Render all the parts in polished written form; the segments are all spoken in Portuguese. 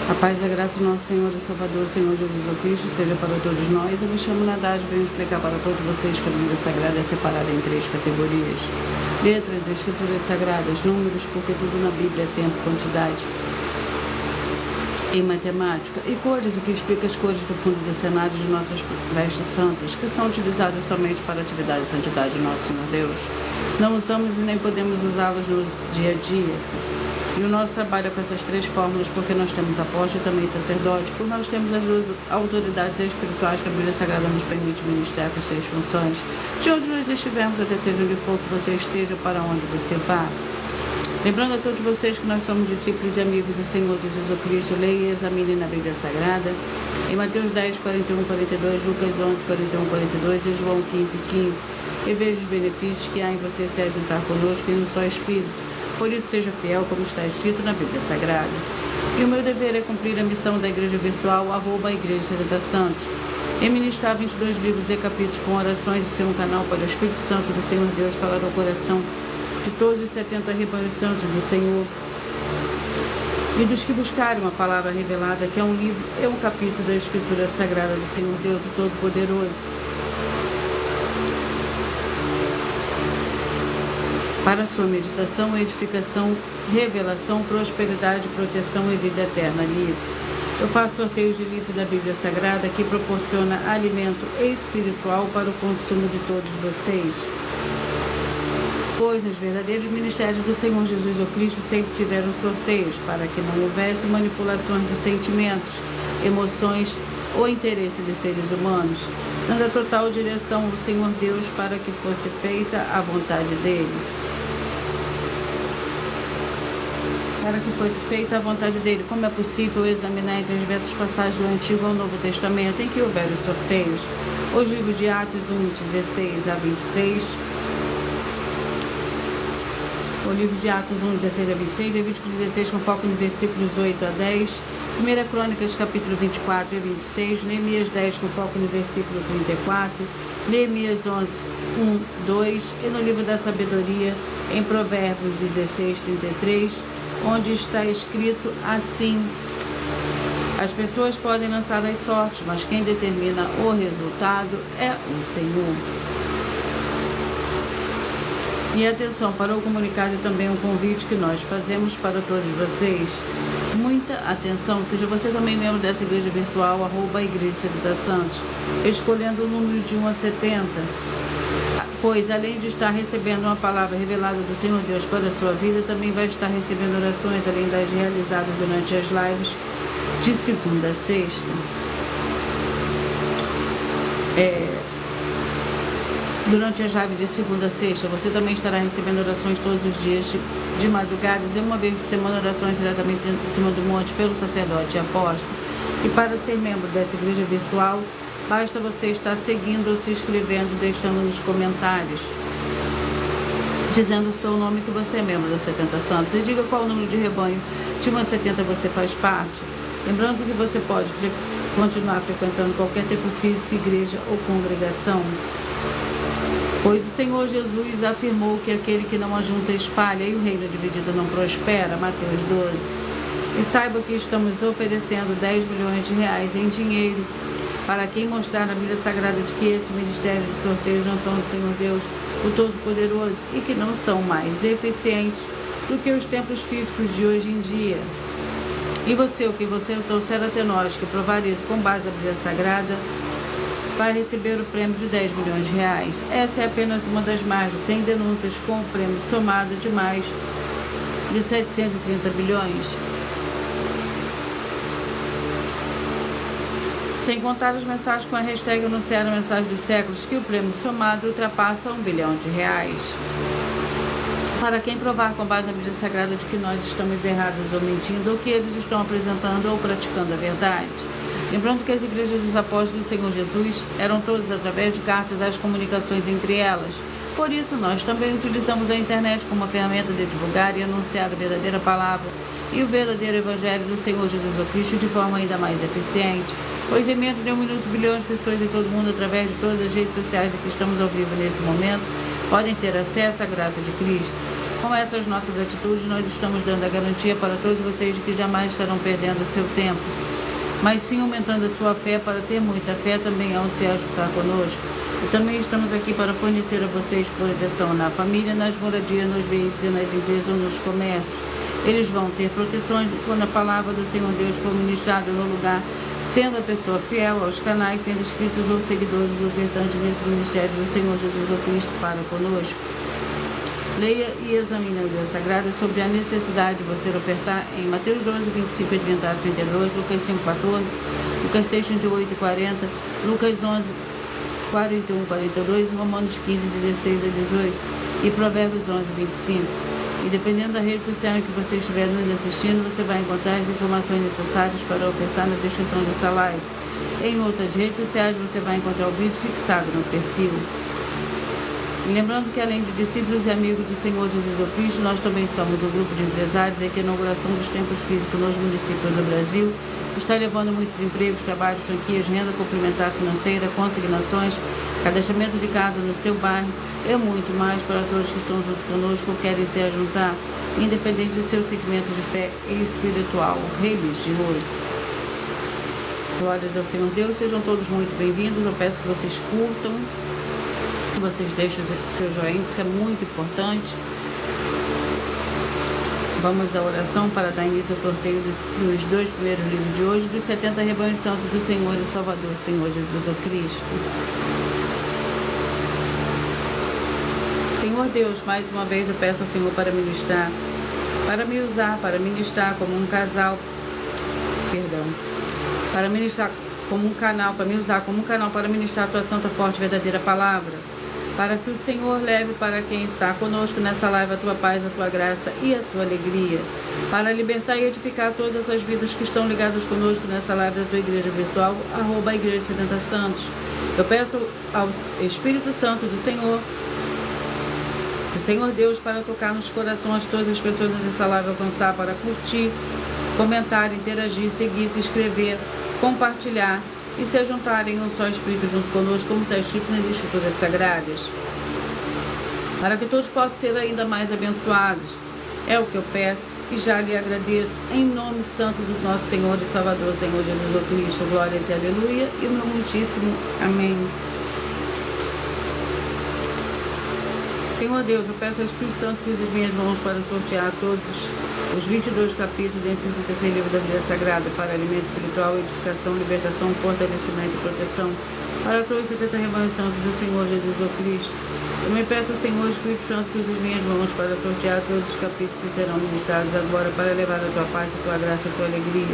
A paz e a graça do nosso Senhor e Salvador, Senhor Jesus Cristo, seja para todos nós. Eu me chamo Nadad, venho explicar para todos vocês que a Bíblia Sagrada é separada em 3 categorias: letras, escrituras sagradas, números, porque tudo na Bíblia é tempo, quantidade, em matemática, e cores, o que explica as cores do fundo do cenário de nossas vestes santas, que são utilizadas somente para a atividade e santidade de nosso Senhor Deus. Não usamos e nem podemos usá-los no dia a dia. E o nosso trabalho é com essas 3 fórmulas, porque nós temos apóstolo e também sacerdote, porque nós temos as autoridades espirituais que a Bíblia Sagrada nos permite ministrar essas 3 funções. De onde nós estivermos, até seja onde for que você esteja, para onde você vá. Lembrando a todos vocês que nós somos discípulos e amigos do Senhor Jesus Cristo, leia e examine na Bíblia Sagrada, em Mateus 10, 41, 42, Lucas 11, 41, 42 e João 15, 15. E veja os benefícios que há em você se ajuntar conosco em um só Espírito. Por isso, seja fiel, como está escrito na Bíblia Sagrada. E o meu dever é cumprir a missão da Igreja Virtual, @Igreja Sereda Santos, e ministrar 22 livros e capítulos com orações e ser um canal para o Espírito Santo do Senhor Deus falar ao coração de todos os 70 rebanhos santos do Senhor e dos que buscarem uma palavra revelada, que é um livro e um capítulo da Escritura Sagrada do Senhor Deus, o Todo-Poderoso, para sua meditação, edificação, revelação, prosperidade, proteção e vida eterna livre. Eu faço sorteios de livros da Bíblia Sagrada que proporciona alimento espiritual para o consumo de todos vocês. Pois nos verdadeiros ministérios do Senhor Jesus Cristo sempre tiveram sorteios, para que não houvesse manipulações de sentimentos, emoções ou interesse dos seres humanos, dando a total direção ao Senhor Deus para que fosse feita a vontade dele. Para que foi feita a vontade dele. Como é possível examinar entre as diversas passagens do Antigo ao Novo Testamento em que houver os sorteios? Os livros de Atos 1, 16 a 26, o livro de Atos 1, 16 a 26, Levítico 16 com foco nos versículos 8 a 10, 1 Crônicas capítulo 24 e 26, Neemias 10 com foco no versículo 34, Neemias 11, 1, 2, e no livro da Sabedoria, em Provérbios 16, 33, onde está escrito assim: as pessoas podem lançar as sortes, mas quem determina o resultado é o Senhor. E atenção, para o comunicado e também um convite que nós fazemos para todos vocês. Muita atenção, seja você também membro dessa igreja virtual, @Igreja Sereda Santos, escolhendo o número de 1 a 70. Pois, além de estar recebendo uma palavra revelada do Senhor Deus para a sua vida, também vai estar recebendo orações, além das realizadas durante as lives de segunda a sexta. Durante as lives de segunda a sexta, você também estará recebendo orações todos os dias de madrugadas e uma vez por semana orações diretamente em cima do monte pelo sacerdote e apóstolo. E para ser membro dessa igreja virtual, basta você estar seguindo ou se inscrevendo, deixando nos comentários, dizendo o seu nome, que você é membro da 70 Santos, e diga qual o número de rebanho de 1 a 70 você faz parte. Lembrando que você pode continuar frequentando qualquer tempo físico, igreja ou congregação, pois o Senhor Jesus afirmou que aquele que não ajunta espalha e o reino dividido não prospera, Mateus 12. E saiba que estamos oferecendo 10 milhões de reais em dinheiro para quem mostrar na Bíblia Sagrada de que esses ministérios de sorteios não são do Senhor Deus, o Todo-Poderoso, e que não são mais eficientes do que os templos físicos de hoje em dia. E você, o que você trouxer até nós, que provar isso com base na Bíblia Sagrada, vai receber o prêmio de 10 milhões de reais. Essa é apenas uma das mais de 100 denúncias com o prêmio somado de mais de 730 bilhões. Sem contar as mensagens com a hashtag anunciar a mensagem dos séculos, que o prêmio somado ultrapassa 1 bilhão de reais. Para quem provar com base na Bíblia Sagrada de que nós estamos errados ou mentindo, ou que eles estão apresentando ou praticando a verdade. Lembrando que as igrejas dos apóstolos do Senhor Jesus eram todas através de cartas às comunicações entre elas. Por isso, nós também utilizamos a internet como uma ferramenta de divulgar e anunciar a verdadeira palavra e o verdadeiro Evangelho do Senhor Jesus Cristo de forma ainda mais eficiente. Pois em menos de 1 minuto, bilhões de pessoas em todo o mundo, através de todas as redes sociais em que estamos ao vivo nesse momento, podem ter acesso à graça de Cristo. Com essas nossas atitudes, nós estamos dando a garantia para todos vocês de que jamais estarão perdendo seu tempo, mas sim aumentando a sua fé. Para ter muita fé também é um céu estar conosco. E também estamos aqui para fornecer a vocês proteção na família, nas moradias, nos veículos e nas empresas ou nos comércios. Eles vão ter proteções quando a palavra do Senhor Deus for ministrada no lugar, sendo a pessoa fiel aos canais, sendo inscritos ou seguidores ofertantes nesse ministério do Senhor Jesus ou Cristo para conosco. Leia e examine a Bíblia Sagrada sobre a necessidade de você ofertar em Mateus 12, 25 e 32, Lucas 5, 14, Lucas 6, 38 e 40, Lucas 11, 41 e 42, Romanos 15, 16 a 18 e Provérbios 11, 25. E dependendo da rede social em que você estiver nos assistindo, você vai encontrar as informações necessárias para ofertar na descrição dessa live. Em outras redes sociais você vai encontrar o vídeo fixado no perfil. E lembrando que além de discípulos e amigos do Senhor Jesus Cristo, nós também somos um grupo de empresários em que a inauguração dos templos físicos nos municípios do Brasil está levando muitos empregos, trabalhos, franquias, renda complementar financeira, consignações, cadastramento de casa no seu bairro e muito mais para todos que estão junto conosco ou querem se ajuntar, independente do seu segmento de fé espiritual, religioso. Glórias ao Senhor Deus, sejam todos muito bem-vindos. Eu peço que vocês curtam, que vocês deixem o seu joinha, que isso é muito importante. Vamos à oração para dar início ao sorteio dos 2 primeiros livros de hoje, dos 70 rebanhos santos do Senhor e Salvador, Senhor Jesus o Cristo. Senhor Deus, mais uma vez eu peço ao Senhor para ministrar, para me usar, para ministrar como um casal, para ministrar como um canal, para me usar como um canal para ministrar a tua santa, forte, verdadeira palavra, para que o Senhor leve para quem está conosco nessa live a tua paz, a tua graça e a tua alegria, para libertar e edificar todas essas vidas que estão ligadas conosco nessa live da tua igreja virtual, @ Igreja 70 Santos. Eu peço ao Espírito Santo do Senhor, o Senhor Deus, para tocar nos corações de todas as pessoas nessa live, alcançar, para curtir, comentar, interagir, seguir, se inscrever, compartilhar e se juntarem em um só Espírito junto conosco, como está escrito nas Escrituras Sagradas, para que todos possam ser ainda mais abençoados. É o que eu peço e já lhe agradeço, em nome santo do nosso Senhor e Salvador, Senhor Jesus Cristo. Glórias e aleluia, e o meu muitíssimo amém. Senhor Deus, eu peço ao Espírito Santo que use as minhas mãos para sortear todos os 22 capítulos dentro do 66 livro da Bíblia Sagrada, para alimento espiritual, edificação, libertação, fortalecimento e proteção, para todos os 70 rebanhos santos do Senhor Jesus o Cristo. Eu me peço ao Senhor Espírito Santo que use as minhas mãos para sortear todos os capítulos que serão ministrados agora, para levar a tua paz, a tua graça, a tua alegria,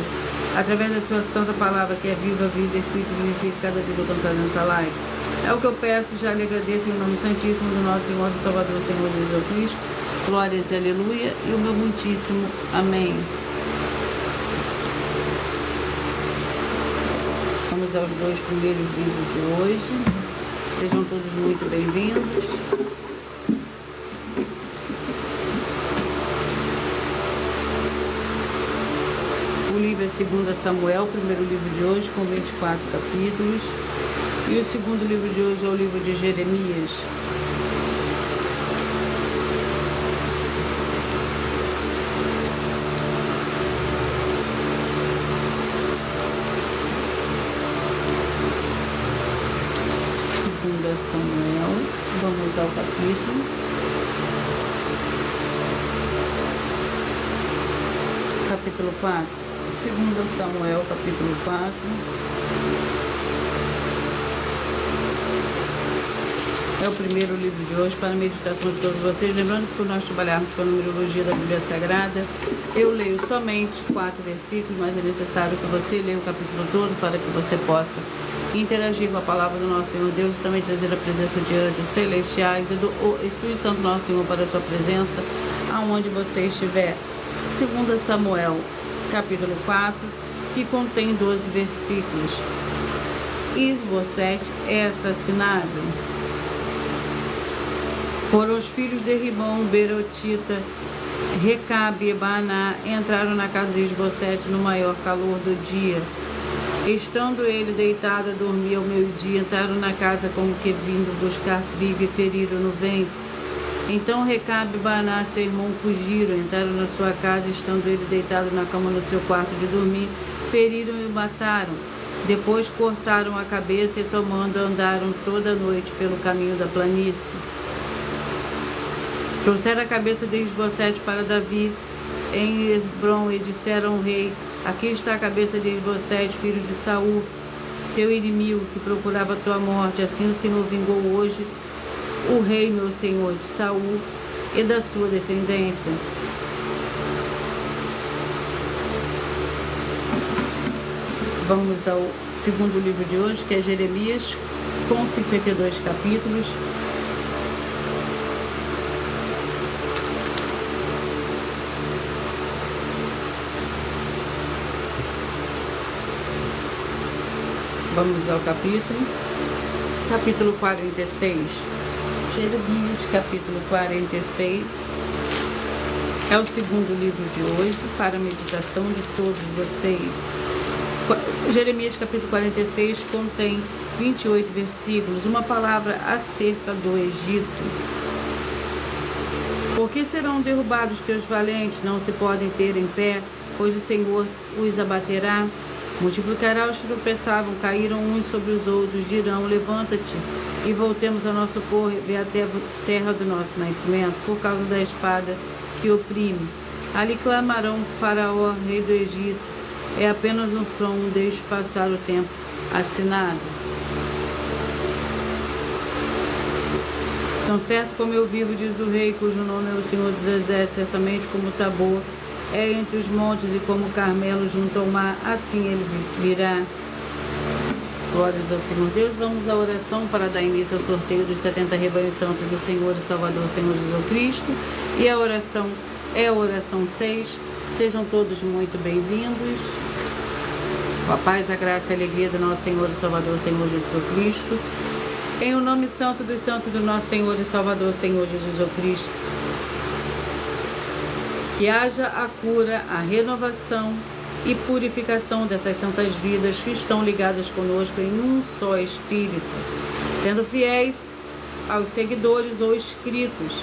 através da sua santa palavra, que é viva, vida, Espírito vivifica cada vida alcançada nessa live. É o que eu peço e já lhe agradeço em nome santíssimo do nosso Senhor e Salvador, Senhor Jesus Cristo. Glórias e aleluia, e o meu muitíssimo amém. Vamos aos 2 primeiros livros de hoje. Sejam todos muito bem-vindos. O livro é 2 Samuel, o primeiro livro de hoje, com 24 capítulos. E o segundo livro de hoje é o livro de Jeremias. Samuel, vamos ao capítulo. Capítulo 4. 2 Samuel, capítulo 4. É o primeiro livro de hoje para a meditação de todos vocês. Lembrando que por nós trabalharmos com a numerologia da Bíblia Sagrada, eu leio somente 4 versículos, mas é necessário que você leia o capítulo todo para que você possa interagir com a palavra do nosso Senhor Deus e também trazer a presença de anjos celestiais e do Espírito Santo nosso Senhor para a sua presença, aonde você estiver. 2 Samuel, capítulo 4, que contém 12 versículos. Isbosete é assassinado. Foram os filhos de Ribão, Berotita, Recabe e Baná entraram na casa de Isbosete no maior calor do dia. Estando ele deitado a dormir ao meio-dia, entraram na casa como que vindo buscar trigo e feriram no ventre. Então Recabe e Baaná, seu irmão, fugiram, entraram na sua casa, estando ele deitado na cama no seu quarto de dormir, feriram e o mataram. Depois cortaram a cabeça e, tomando, andaram toda a noite pelo caminho da planície. Trouxeram a cabeça de Isbosete para Davi em Esbrom e disseram ao rei: aqui está a cabeça de Isbosete, filho de Saul, teu inimigo, que procurava a tua morte. Assim o Senhor vingou hoje o rei, meu senhor, de Saul e da sua descendência. Vamos ao segundo livro de hoje, que é Jeremias, com 52 capítulos. Vamos ao capítulo 46. Jeremias, capítulo 46. É o segundo livro de hoje, para a meditação de todos vocês. Jeremias, capítulo 46, contém 28 versículos, uma palavra acerca do Egito. Por que serão derrubados teus valentes? Não se podem ter em pé, pois o Senhor os abaterá. Multiplicará os que tropeçavam, caíram uns sobre os outros, dirão: levanta-te e voltemos ao nosso povo, e à terra do nosso nascimento, por causa da espada que oprime. Ali clamarão: Faraó, rei do Egito, é apenas um som, deixe passar o tempo assinado. Tão certo como eu vivo, diz o rei, cujo nome é o Senhor dos Exércitos, certamente como Tabor é entre os montes e como Carmelo junto ao mar, assim ele virá. Glórias ao Senhor Deus. Vamos à oração para dar início ao sorteio dos 70 rebanhos santos do Senhor e Salvador, Senhor Jesus Cristo. E a oração é a oração 6. Sejam todos muito bem-vindos. Com a paz, a graça e a alegria do nosso Senhor e Salvador, Senhor Jesus Cristo. Em o nome santo dos santos do nosso Senhor e Salvador, Senhor Jesus Cristo. Que haja a cura, a renovação e purificação dessas santas vidas que estão ligadas conosco em um só Espírito, sendo fiéis aos seguidores ou inscritos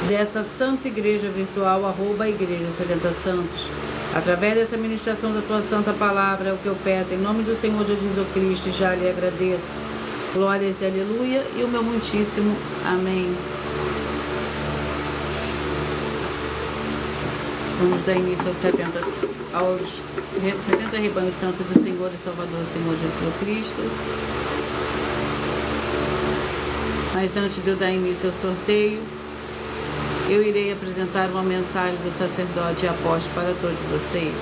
dessa Santa Igreja Virtual, @Igreja 70 Santos. Através dessa ministração da Tua Santa Palavra, é o que eu peço, em nome do Senhor Jesus Cristo, e já lhe agradeço. Glórias e aleluia, e o meu muitíssimo amém. Vamos dar início aos 70 rebanhos santos do Senhor e Salvador, Senhor Jesus Cristo. Mas antes de eu dar início ao sorteio, eu irei apresentar uma mensagem do sacerdote e apóstolo para todos vocês.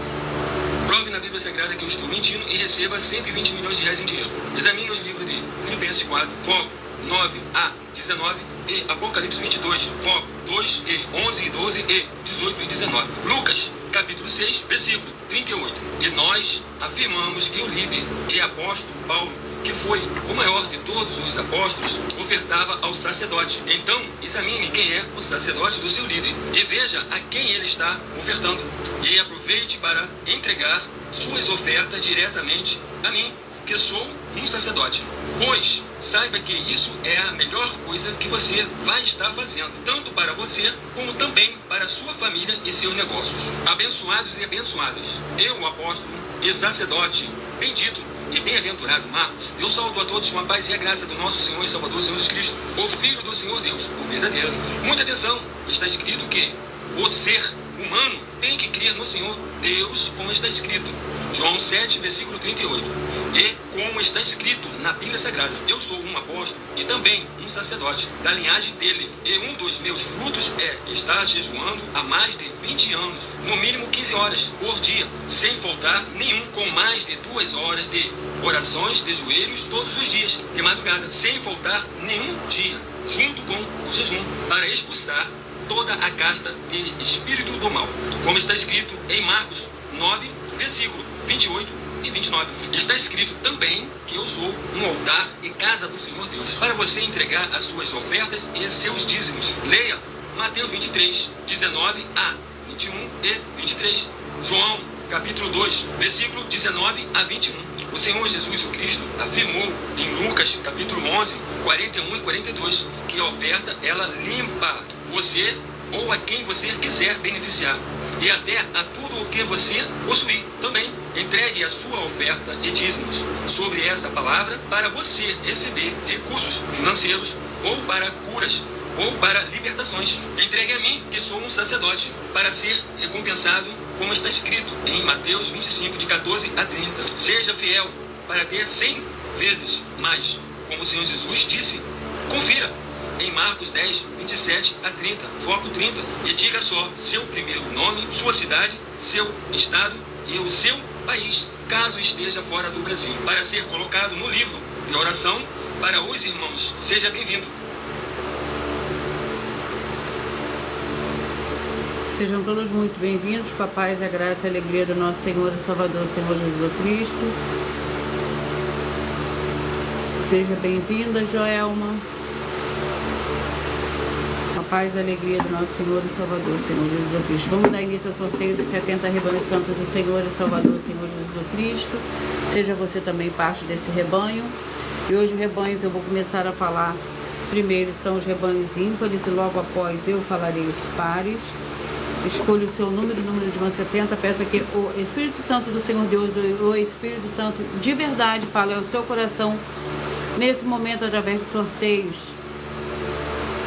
Prove na Bíblia Sagrada que eu estou mentindo e receba 120 milhões de reais em dinheiro. Examine os livros de Filipenses 4, foco 9 a 19 e Apocalipse 22, foco 2 e 11 e 12 e 18 e 19. Lucas, capítulo 6, versículo 38. E nós afirmamos que o líder e apóstolo Paulo, que foi o maior de todos os apóstolos, ofertava ao sacerdote. Então, examine quem é o sacerdote do seu líder e veja a quem ele está ofertando. E aproveite para entregar suas ofertas diretamente a mim, que sou um sacerdote. Pois saiba que isso é a melhor coisa que você vai estar fazendo, tanto para você como também para sua família e seus negócios. Abençoados e abençoadas, eu, o apóstolo e sacerdote bendito e bem-aventurado Marcos, eu saúdo a todos com a paz e a graça do nosso Senhor e Salvador, Senhor Jesus Cristo, o Filho do Senhor Deus, o verdadeiro. Muita atenção, está escrito que o ser humano tem que crer no Senhor Deus, como está escrito. João 7, versículo 38. E como está escrito na Bíblia Sagrada, eu sou um apóstolo e também um sacerdote da linhagem dele. E um dos meus frutos é estar jejuando há mais de 20 anos, no mínimo 15 horas por dia, sem faltar nenhum, com mais de 2 horas de orações de joelhos todos os dias, de madrugada, sem faltar nenhum dia, junto com o jejum, para expulsar toda a casta de espírito do mal, como está escrito em Marcos 9, versículo 28 e 29. Está escrito também que eu sou um altar e casa do Senhor Deus, para você entregar as suas ofertas e seus dízimos. Leia Mateus 23, 19 a 21 e 23. João, capítulo 2, versículo 19 a 21. O Senhor Jesus Cristo afirmou em Lucas, capítulo 11, 41 e 42, que a oferta, ela limpa você ou a quem você quiser beneficiar, e até a tudo o que você possuir. Também entregue a sua oferta e dízimos sobre essa palavra para você receber recursos financeiros, ou para curas, ou para libertações. Entregue a mim, que sou um sacerdote, para ser recompensado, como está escrito em Mateus 25, de 14 a 30. Seja fiel para ter 100 vezes mais, como o Senhor Jesus disse. Confira em Marcos 10, 27 a 30, foco 30, e diga só seu primeiro nome, sua cidade, seu estado e o seu país, caso esteja fora do Brasil, para ser colocado no livro de oração para os irmãos. Seja bem-vindo. Sejam todos muito bem-vindos, com a paz, a graça e a alegria do nosso Senhor e Salvador, Senhor Jesus Cristo. Seja bem-vinda, Joelma. Com a paz e a alegria do nosso Senhor e Salvador, Senhor Jesus Cristo. Vamos dar início ao sorteio dos 70 rebanhos santos do Senhor e Salvador, Senhor Jesus Cristo. Seja você também parte desse rebanho. E hoje o rebanho que eu vou começar a falar primeiro são os rebanhos ímpares, e logo após eu falarei os pares. Escolha o seu número de 1 a 70, peça que o Espírito Santo do Senhor Deus, o Espírito Santo de verdade, fale ao seu coração nesse momento através de sorteios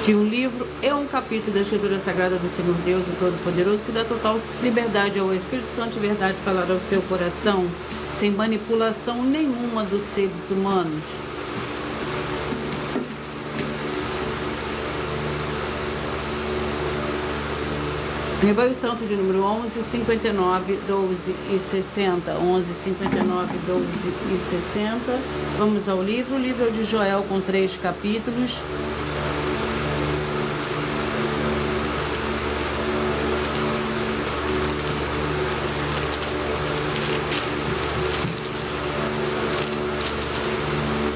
de um livro e um capítulo da Escritura Sagrada do Senhor Deus, o Todo-Poderoso, que dá total liberdade ao Espírito Santo de verdade falar ao seu coração, sem manipulação nenhuma dos seres humanos. Rebanho Santo de número 11, 59, 12 e 60. 11, 59, 12 e 60. Vamos ao livro. O livro é de Joel, com 3 capítulos.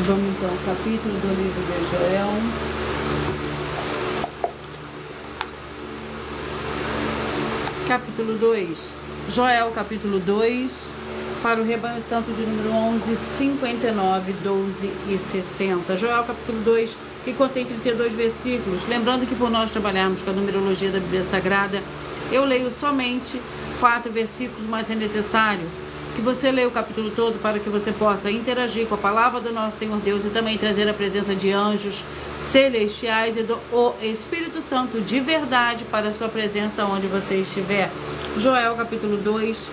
Vamos ao capítulo do livro de Joel. Capítulo 2, Joel, capítulo 2, para o rebanho santo de número 11, 59, 12 e 60. Joel, capítulo 2, que contém 32 versículos. Lembrando que por nós trabalharmos com a numerologia da Bíblia Sagrada, eu leio somente 4 versículos, mas é necessário que você leia o capítulo todo para que você possa interagir com a palavra do nosso Senhor Deus e também trazer a presença de anjos celestiais e do Espírito Santo de verdade para a sua presença onde você estiver. Joel capítulo 2,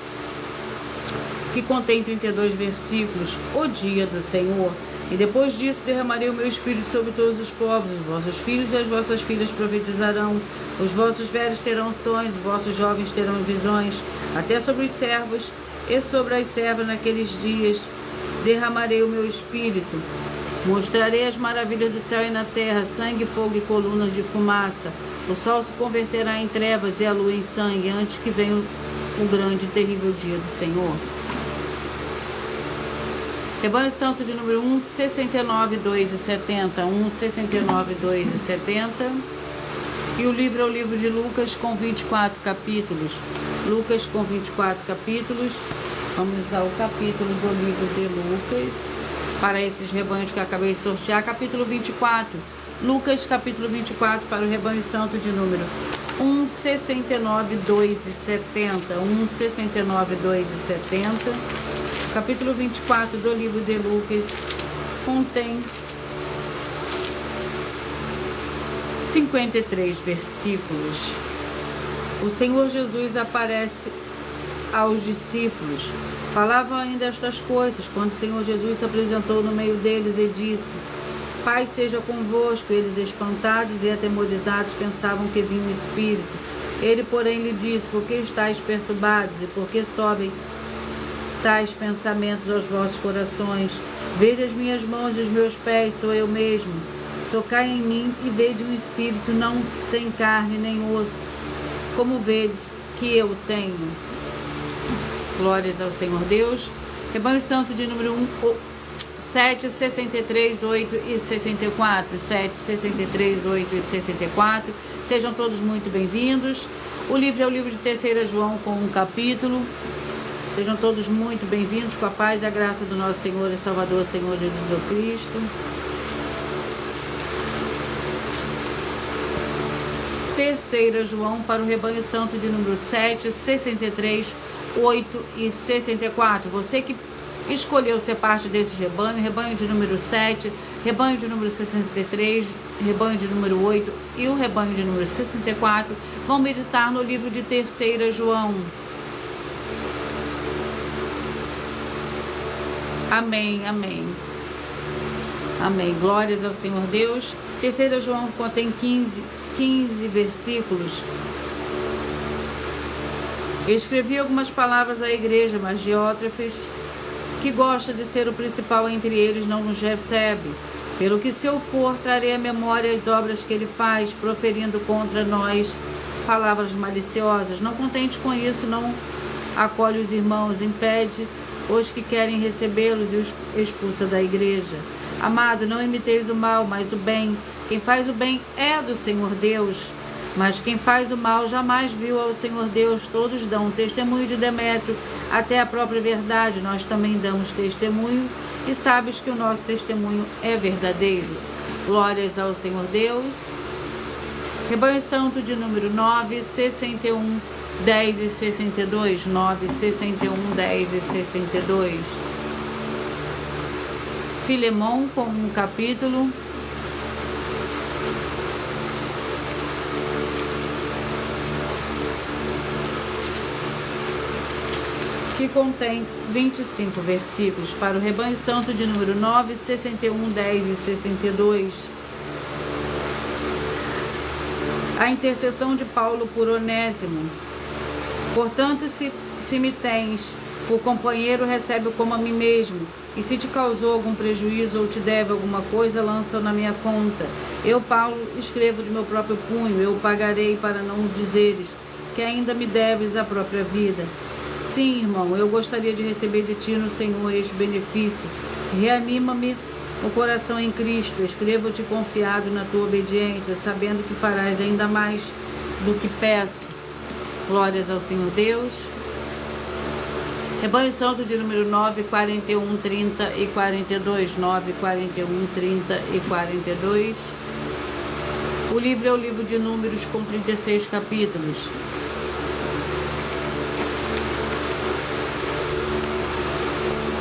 que contém 32 versículos, o dia do Senhor. E depois disso derramarei o meu espírito sobre todos os povos, os vossos filhos e as vossas filhas profetizarão, os vossos velhos terão sonhos, os vossos jovens terão visões, até sobre os servos e sobre as servas naqueles dias derramarei o meu espírito. Mostrarei as maravilhas do céu e na terra, sangue, fogo e colunas de fumaça. O sol se converterá em trevas e a lua em sangue, antes que venha o grande e terrível dia do Senhor. Rebanho Santo de número 1, 69, 2 e 70. 1, 69, 2 e 70. E o livro é o livro de Lucas, com 24 capítulos. Lucas com 24 capítulos. Vamos ao capítulo do livro de Lucas, para esses rebanhos que eu acabei de sortear. Capítulo 24. Lucas, capítulo 24, para o rebanho santo de número 1, 69, 2 e 70. 1, 69, 2 e 70. Capítulo 24 do livro de Lucas contém 53 versículos. O Senhor Jesus aparece aos discípulos. Falavam ainda estas coisas quando o Senhor Jesus se apresentou no meio deles e disse: Pai seja convosco. Eles, espantados e atemorizados, pensavam que vinha um espírito. Ele, porém, lhe disse: Por que estáis perturbados e por que sobem tais pensamentos aos vossos corações? Veja as minhas mãos e os meus pés, sou eu mesmo. Tocai em mim e vede um espírito, não tem carne nem osso, como vedes que eu tenho. Glórias ao Senhor Deus. Rebanho Santo de número 1, 7, 63, 8 e 64. 7, 63, 8 e 64. Sejam todos muito bem-vindos. O livro é o livro de 3 João, com um capítulo. Sejam todos muito bem-vindos, com a paz e a graça do nosso Senhor e Salvador, Senhor Jesus Cristo. Terceira João para o rebanho santo de número 7, 63, 8 e 64. Você que escolheu ser parte desse rebanho, rebanho de número 7, rebanho de número 63, rebanho de número 8 e o rebanho de número 64, vão meditar no livro de Terceira João. Amém, amém. Amém. Glórias ao Senhor Deus. Terceira João contém 15 versículos. Eu escrevi algumas palavras à igreja, mas Diótrefes, que gosta de ser o principal entre eles, não nos recebe. Pelo que, se eu for, trarei à memória as obras que ele faz, proferindo contra nós palavras maliciosas. Não contente com isso, não acolhe os irmãos, impede os que querem recebê-los e os expulsa da igreja. Amado, não imiteis o mal, mas o bem. Quem faz o bem é do Senhor Deus, mas quem faz o mal jamais viu ao Senhor Deus. Todos dão testemunho de Demétrio, até a própria verdade. Nós também damos testemunho, e sabes que o nosso testemunho é verdadeiro. Glórias ao Senhor Deus. Rebanho Santo de número 9, 61, 10 e 62. 9, 61, 10 e 62. Filemão com um capítulo. Que contém 25 versículos para o rebanho santo de número 9, 61, 10 e 62. A intercessão de Paulo por Onésimo. Portanto, se me tens por companheiro, recebe-o como a mim mesmo. E se te causou algum prejuízo ou te deve alguma coisa, lança-o na minha conta. Eu, Paulo, escrevo de meu próprio punho. Eu o pagarei, para não dizeres que ainda me deves a própria vida. Sim, irmão, eu gostaria de receber de ti no Senhor este benefício. Reanima-me o coração em Cristo. Escrevo-te confiado na tua obediência, sabendo que farás ainda mais do que peço. Glórias ao Senhor Deus. Rebanho Santo de número 9, 41, 30 e 42. 9, 41, 30 e 42. O livro é o livro de Números com 36 capítulos.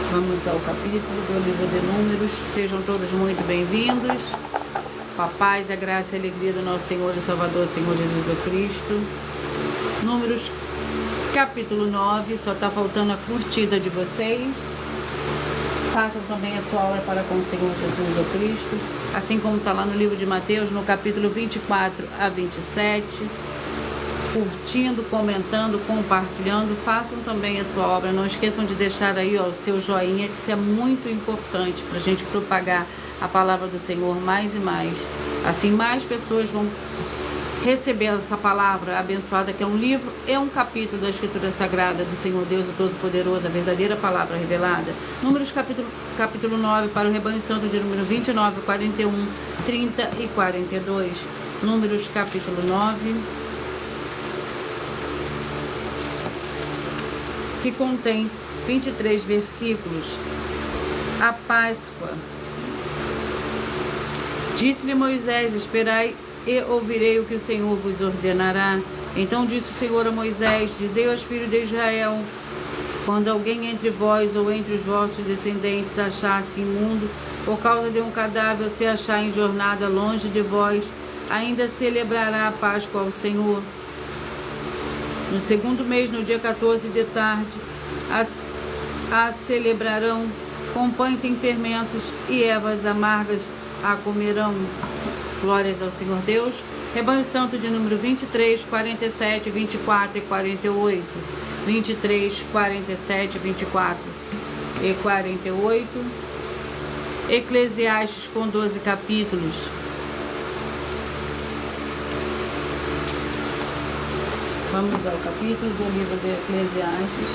Vamos ao capítulo do livro de Números. Sejam todos muito bem-vindos. Com a paz, a graça e a alegria do nosso Senhor e Salvador, Senhor Jesus Cristo. Números capítulo 9, só está faltando a curtida de vocês. Façam também a sua obra para com o Senhor Jesus Cristo, assim como está lá no livro de Mateus, no capítulo 24 a 27. Curtindo, comentando, compartilhando, façam também a sua obra. Não esqueçam de deixar aí o seu joinha, que isso é muito importante para a gente propagar a palavra do Senhor mais e mais. Assim, mais pessoas vão receber essa palavra abençoada, que é um livro e um capítulo da Escritura Sagrada do Senhor Deus, o Todo-Poderoso, a verdadeira palavra revelada. Números capítulo 9 para o rebanho santo de número 29, 41, 30 e 42. Números capítulo 9. Que contém 23 versículos. A Páscoa. Disse-lhe Moisés: esperai e ouvirei o que o Senhor vos ordenará. Então disse o Senhor a Moisés: dizei aos filhos de Israel: quando alguém entre vós ou entre os vossos descendentes achar-se imundo por causa de um cadáver, ou se achar em jornada longe de vós, ainda celebrará a Páscoa ao Senhor. No segundo mês, no dia 14 de tarde, a celebrarão com pães sem fermentos e ervas amargas a comerão. Glórias ao Senhor Deus. Rebanho Santo de número 23, 47, 24 e 48. 23, 47, 24 e 48. Eclesiastes com 12 capítulos. Vamos ao capítulo do livro de Eclesiastes.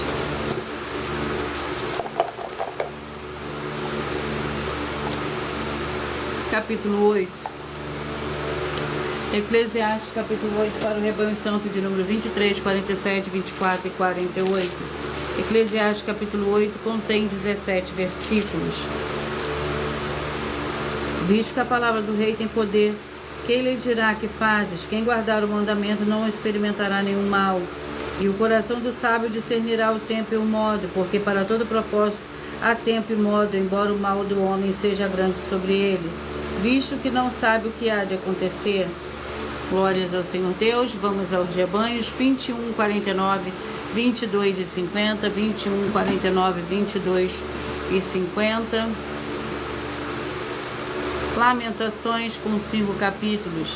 Capítulo 8. Eclesiastes, capítulo 8, para o rebanho santo de número 23, 47, 24 e 48. Eclesiastes, capítulo 8, contém 17 versículos. Visto que a palavra do rei tem poder Quem lhe dirá que fazes? Quem guardar o mandamento não experimentará nenhum mal. E o coração do sábio discernirá o tempo e o modo, porque para todo propósito há tempo e modo, embora o mal do homem seja grande sobre ele, visto que não sabe o que há de acontecer. Glórias ao Senhor Deus. Vamos aos rebanhos. 21, 49, 22 e 50. 21, 49, 22 e 50. Lamentações com 5 capítulos.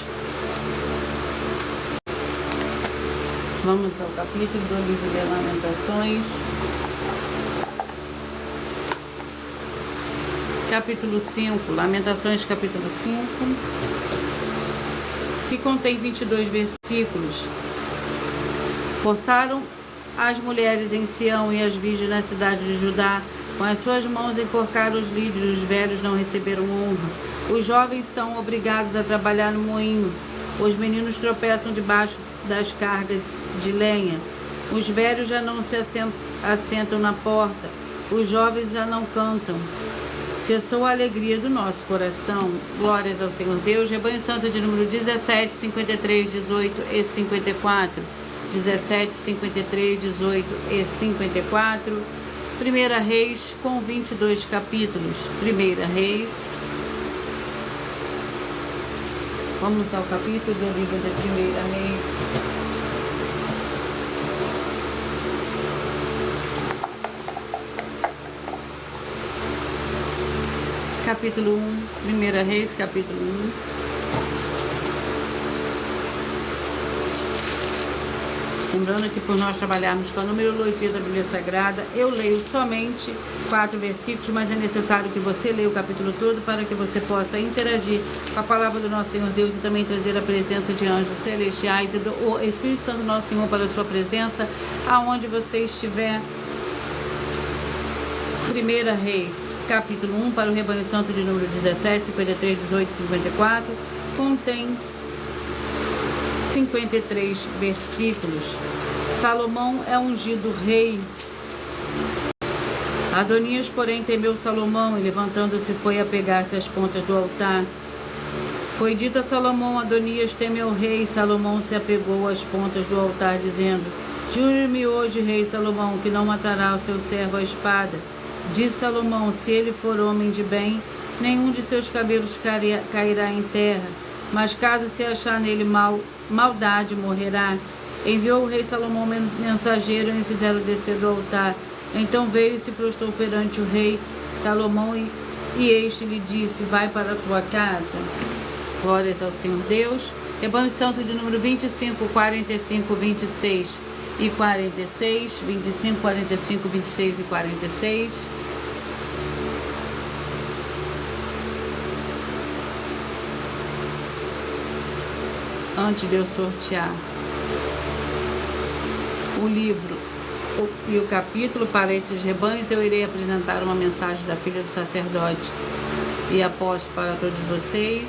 Vamos ao capítulo do livro de Lamentações. Capítulo 5. Lamentações, capítulo 5. Que contém 22 versículos. Forçaram as mulheres em Sião e as virgens na cidade de Judá. Com as suas mãos enforcaram os lírios, os velhos não receberam honra. Os jovens são obrigados a trabalhar no moinho. Os meninos tropeçam debaixo das cargas de lenha. Os velhos já não se assentam na porta. Os jovens já não cantam. Cessou a alegria do nosso coração. Glórias ao Senhor Deus. Rebanho Santo de número 17, 53, 18 e 54. 17, 53, 18 e 54. 1 Reis com 22 capítulos. 1 Reis. Vamos ao capítulo do livro da 1 Reis. Capítulo 1, 1 Reis, capítulo 1. Lembrando que por nós trabalharmos com a numerologia da Bíblia Sagrada, eu leio somente 4 versículos, mas é necessário que você leia o capítulo todo para que você possa interagir com a palavra do nosso Senhor Deus e também trazer a presença de anjos celestiais e do Espírito Santo nosso Senhor para a sua presença, aonde você estiver. 1 Reis, capítulo 1, para o rebanho santo de número 17, 53, 18 e 54, contém 53 versículos. Salomão é ungido rei. Adonias, porém, temeu Salomão e, levantando-se, foi a pegar-se às pontas do altar. Foi dito a Salomão: Adonias teme ao rei. Salomão se apegou às pontas do altar, dizendo: Jure-me hoje, rei Salomão, que não matará o seu servo à espada. Disse Salomão: se ele for homem de bem, nenhum de seus cabelos cairá em terra, mas caso se achar nele maldade, morrerá. Enviou o rei Salomão mensageiro e o fizeram descer do altar. Então veio e se prostrou perante o rei Salomão e este lhe disse: vai para a tua casa. Glórias ao Senhor Deus. Rebanho Santo de número 25, 45, 26 e 46. 25, 45, 26 e 46. Antes de eu sortear o livro e o capítulo para esses rebanhos, eu irei apresentar uma mensagem da filha do sacerdote e apóstolo para todos vocês.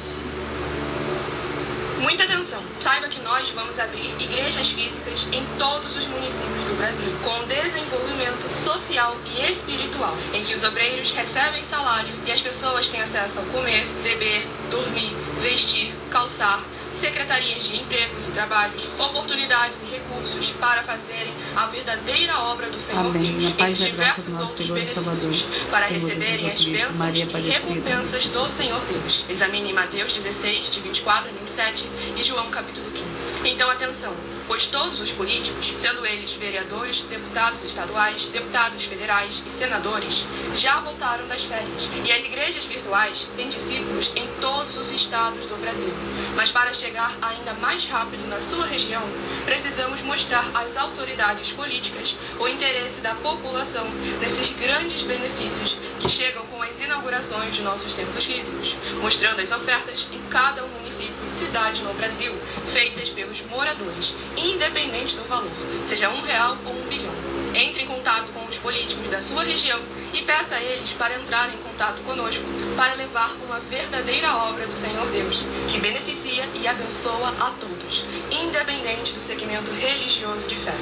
Muita atenção! Saiba que nós vamos abrir igrejas físicas em todos os municípios do Brasil, com desenvolvimento social e espiritual, em que os obreiros recebem salário e as pessoas têm acesso ao comer, beber, dormir, vestir, calçar, secretarias de empregos e trabalhos, oportunidades e recursos para fazerem a verdadeira obra do Senhor Deus, em diversos outros benefícios, para receberem as bênçãos e recompensas do Senhor Deus. Examine Mateus 16, de 24 a 27 e João capítulo 15. Então atenção, pois todos os políticos, sendo eles vereadores, deputados estaduais, deputados federais e senadores, já voltaram das férias, e as igrejas virtuais têm discípulos em todos os estados do Brasil. Mas para chegar ainda mais rápido na sua região, precisamos mostrar às autoridades políticas o interesse da população nesses grandes benefícios que chegam com as inaugurações de nossos templos físicos, mostrando as ofertas em cada município e cidade no Brasil, feitas pelos moradores, independente do valor, seja R$1 ou R$1 bilhão. Entre em contato com os políticos da sua região e peça a eles para entrar em contato conosco para levar uma verdadeira obra do Senhor Deus, que beneficia e abençoa a todos. todos, independente do segmento religioso de fé.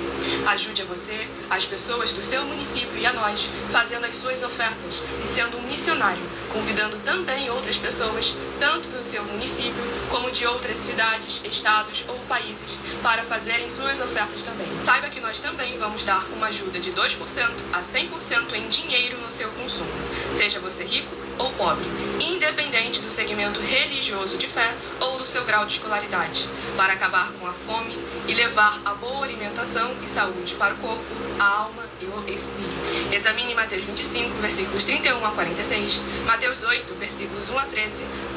Ajude a você, as pessoas do seu município e a nós, fazendo as suas ofertas e sendo um missionário, convidando também outras pessoas, tanto do seu município como de outras cidades, estados ou países, para fazerem suas ofertas também. Saiba que nós também vamos dar uma ajuda de 2% a 100% em dinheiro no seu consumo, seja você rico ou pobre, independente do segmento religioso de fé ou do seu grau de escolaridade, para acabar com a fome e levar a boa alimentação e saúde para o corpo, a alma e o espírito. Examine Mateus 25, versículos 31 a 46, Mateus 8, versículos 1 a 13,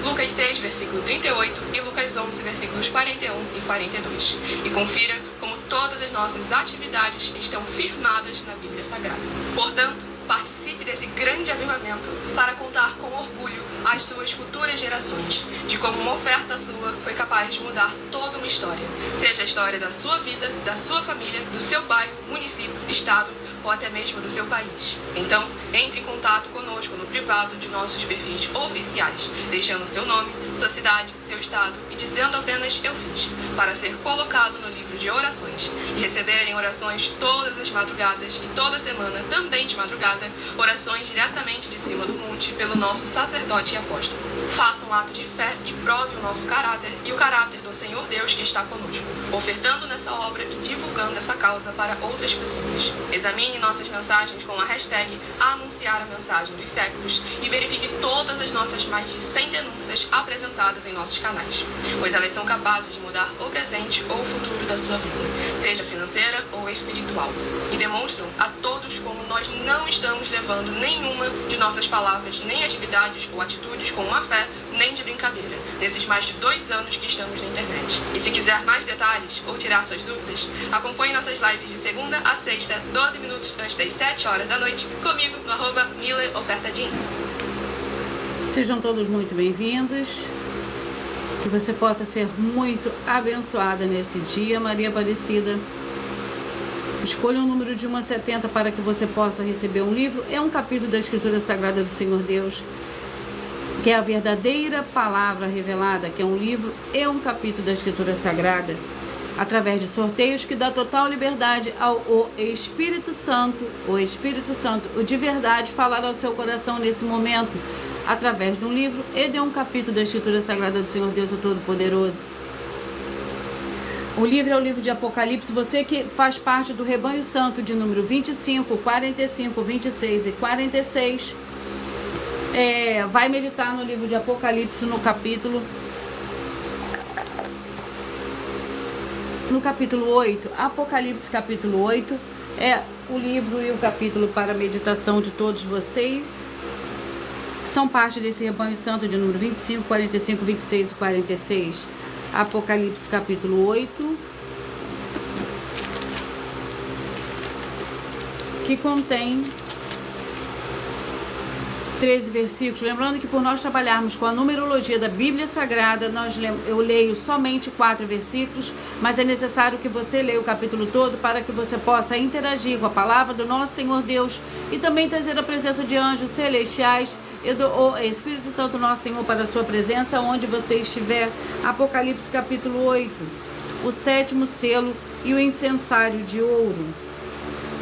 Lucas 6, versículo 38 e Lucas 11, versículos 41 e 42. E confira como todas as nossas atividades estão firmadas na Bíblia Sagrada. Portanto, participe desse grande avivamento para contar com orgulho às suas futuras gerações de como uma oferta sua foi capaz de mudar toda uma história, seja a história da sua vida, da sua família, do seu bairro, município, estado ou até mesmo do seu país. Então, entre em contato conosco no privado de nossos perfis oficiais, deixando seu nome, sua cidade, seu estado e dizendo apenas "eu fiz", para ser colocado no livro de orações e receberem orações todas as madrugadas e toda semana, também de madrugada, orações diretamente de cima do monte pelo nosso sacerdote e apóstolo. Faça um ato de fé e prove o nosso caráter e o caráter do Senhor Deus que está conosco, ofertando nessa obra e divulgando essa causa para outras pessoas. Examine nossas mensagens com a hashtag Anunciar a Mensagem dos Séculos e verifique todas as nossas mais de 100 denúncias apresentadas em nossos canais, pois elas são capazes de mudar o presente ou o futuro da sua vida, seja financeira ou espiritual, e demonstram a todos como nós não estamos levando nenhuma de nossas palavras, nem atividades ou atitudes com má fé, nem de brincadeira, nesses mais de 2 anos que estamos na internet. E se quiser mais detalhes ou tirar suas dúvidas, acompanhe nossas lives de segunda a sexta, 12 minutos antes das 7 horas da noite, comigo no @MillerOfertaDin. Sejam todos muito bem-vindos. Que você possa ser muito abençoada nesse dia, Maria Aparecida. Escolha um número de 1 a 70 para que você possa receber um livro. É um capítulo da Escritura Sagrada do Senhor Deus, que é a verdadeira palavra revelada, que é um livro e um capítulo da Escritura Sagrada, através de sorteios que dá total liberdade ao Espírito Santo, o de verdade, falar ao seu coração nesse momento, através de um livro e de um capítulo da Escritura Sagrada do Senhor Deus, o Todo-Poderoso. O livro é o livro de Apocalipse. Você que faz parte do rebanho santo de número 25, 45, 26 e 46, vai meditar no livro de Apocalipse no capítulo 8. Apocalipse capítulo 8 é o livro e o capítulo para a meditação de todos vocês que são parte desse rebanho santo de número 25, 45, 26 e 46. Apocalipse capítulo 8, que contém 13 versículos. Lembrando que por nós trabalharmos com a numerologia da Bíblia Sagrada, eu leio somente 4 versículos, mas é necessário que você leia o capítulo todo para que você possa interagir com a palavra do nosso Senhor Deus e também trazer a presença de anjos celestiais e do Espírito Santo nosso Senhor para a sua presença onde você estiver. Apocalipse capítulo 8, o 7º selo e o incensário de ouro.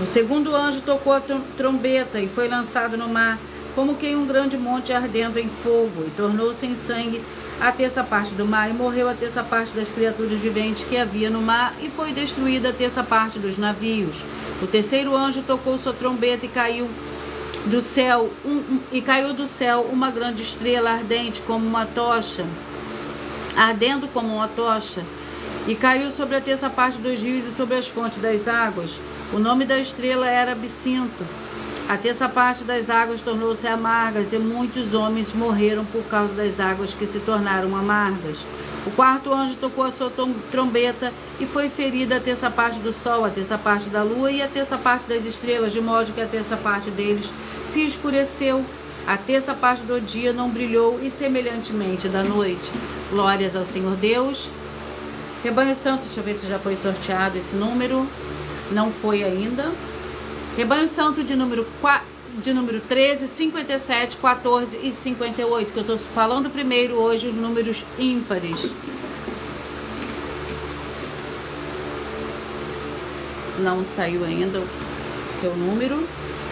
O segundo anjo tocou a trombeta e foi lançado no mar, como que em um grande monte ardendo em fogo, e tornou-se em sangue a terça parte do mar, e morreu a terça parte das criaturas viventes que havia no mar, e foi destruída a terça parte dos navios. O terceiro anjo tocou sua trombeta e caiu do céu uma grande estrela ardente como uma tocha, ardendo como uma tocha, e caiu sobre a terça parte dos rios e sobre as fontes das águas. O nome da estrela era Absinto. A terça parte das águas tornou-se amargas, e muitos homens morreram por causa das águas que se tornaram amargas. O quarto anjo tocou a sua trombeta e foi ferida a terça parte do sol, a terça parte da lua e a terça parte das estrelas, de modo que a terça parte deles se escureceu, a terça parte do dia não brilhou, e semelhantemente da noite. Glórias ao Senhor Deus. Rebanho Santo, deixa eu ver se já foi sorteado esse número. Não foi ainda. Rebanho Santo de número 13, 57, 14 e 58, que eu estou falando primeiro hoje os números ímpares. não saiu ainda o seu número.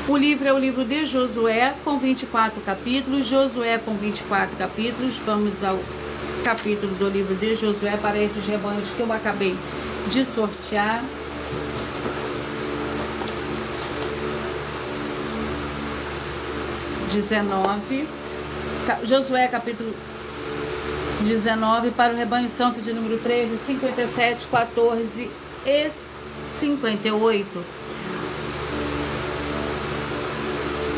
O livro é o livro de Josué, com 24 capítulos. Josué com 24 capítulos. Vamos ao capítulo do livro de Josué para esses rebanhos que eu acabei de sortear. Josué capítulo 19 para o rebanho santo de número 13, 57, 14 e 58.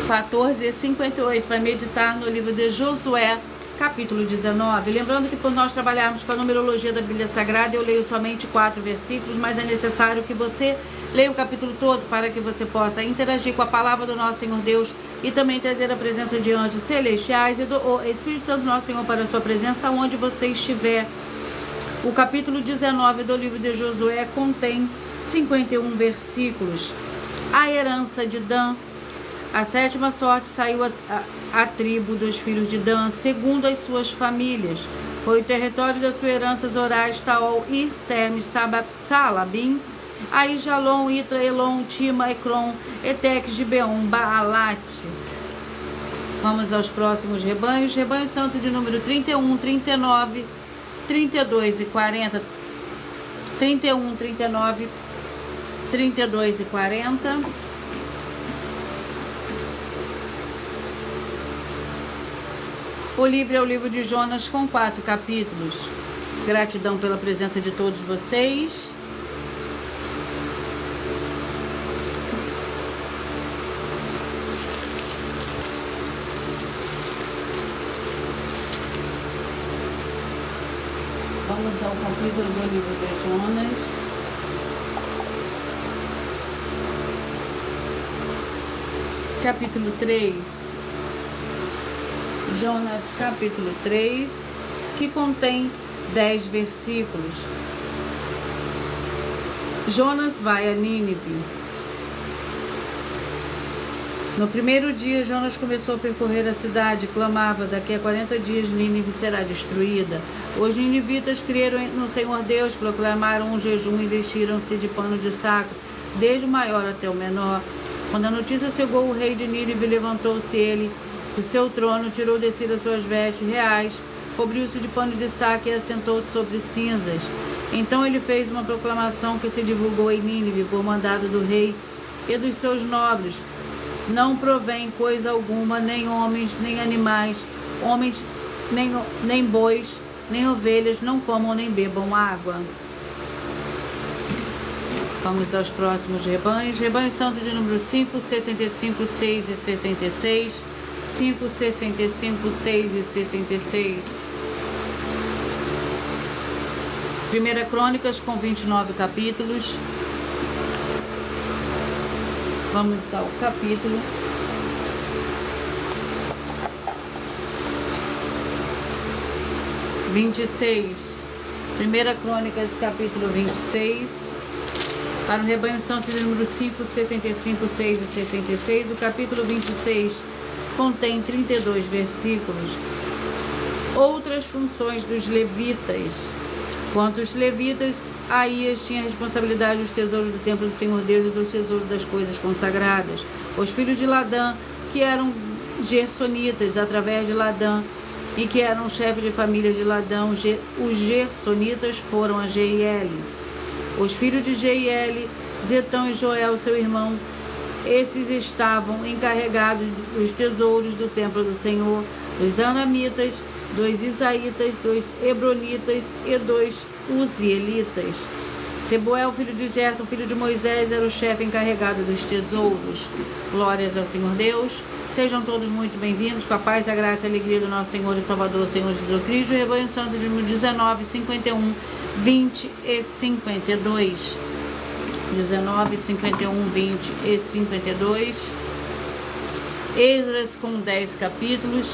14 e 58, vai meditar no livro de Josué, capítulo 19. Lembrando que por nós trabalharmos com a numerologia da Bíblia Sagrada, eu leio somente 4 versículos, mas é necessário que você leia o capítulo todo para que você possa interagir com a palavra do nosso Senhor Deus e também trazer a presença de anjos celestiais e do Espírito Santo nosso Senhor para a sua presença onde você estiver. O capítulo 19 do livro de Josué contém 51 versículos. A herança de Dan. A 7ª sorte saiu a tribo dos filhos de Dan, segundo as suas famílias. Foi o território da sua herança Zoraz, Taol, Ir, Sermes, Salabim, Aijalon, Itra, Elon, Tima, Ecrom, Eteque, Gibeon, Baalate. Vamos aos próximos rebanhos. Rebanho santo de número 31, 39, 32 e 40. 31, 39, 32 e 40. O livro é o livro de Jonas com 4 capítulos. Gratidão pela presença de todos vocês. Vamos ao capítulo do livro de Jonas. Capítulo 3. Jonas capítulo 3, que contém 10 versículos. Jonas vai a Nínive. No primeiro dia, Jonas começou a percorrer a cidade e clamava: daqui a 40 dias Nínive será destruída. Os ninivitas creram no Senhor Deus, proclamaram um jejum e vestiram-se de pano de saco, desde o maior até o menor. Quando a notícia chegou ao rei de Nínive, levantou-se ele do seu trono, tirou de si as suas vestes reais, cobriu-se de pano de saco e assentou-se sobre cinzas. Então ele fez uma proclamação que se divulgou em Nínive por mandado do rei e dos seus nobres: não provém coisa alguma, nem homens, nem animais, homens, nem bois, nem ovelhas, não comam nem bebam água. Vamos aos próximos rebanhos. Rebanho santo de número 5, 65, 6 e 66. 5, 65, 6 e 66. 1 Crônicas com 29 capítulos. Vamos ao capítulo 26. 1 Crônicas capítulo 26. Para o rebanho santo de número 5, 65, 6 e 66. O capítulo 26 contém 32 versículos. Outras funções dos levitas. Quanto aos levitas, Aías tinha a responsabilidade dos tesouros do templo do Senhor Deus e dos tesouros das coisas consagradas. Os filhos de Ladã, que eram gersonitas através de Ladã, e que eram chefes de família de Ladã, os gersonitas foram a Jeiel. Os filhos de Jeiel, Zetão e Joel, seu irmão, esses estavam encarregados dos tesouros do templo do Senhor, dos anamitas, dos isaitas, dos hebronitas e dos uzielitas. Sebuel, filho de Gerson, filho de Moisés, era o chefe encarregado dos tesouros. Glórias ao Senhor Deus. Sejam todos muito bem-vindos, com a paz, a graça e a alegria do nosso Senhor e Salvador, Senhor Jesus Cristo. Rebanho Santo de número 19, 51, 20 e 52. 19, 51, 20 e 52. Esdras com 10 capítulos.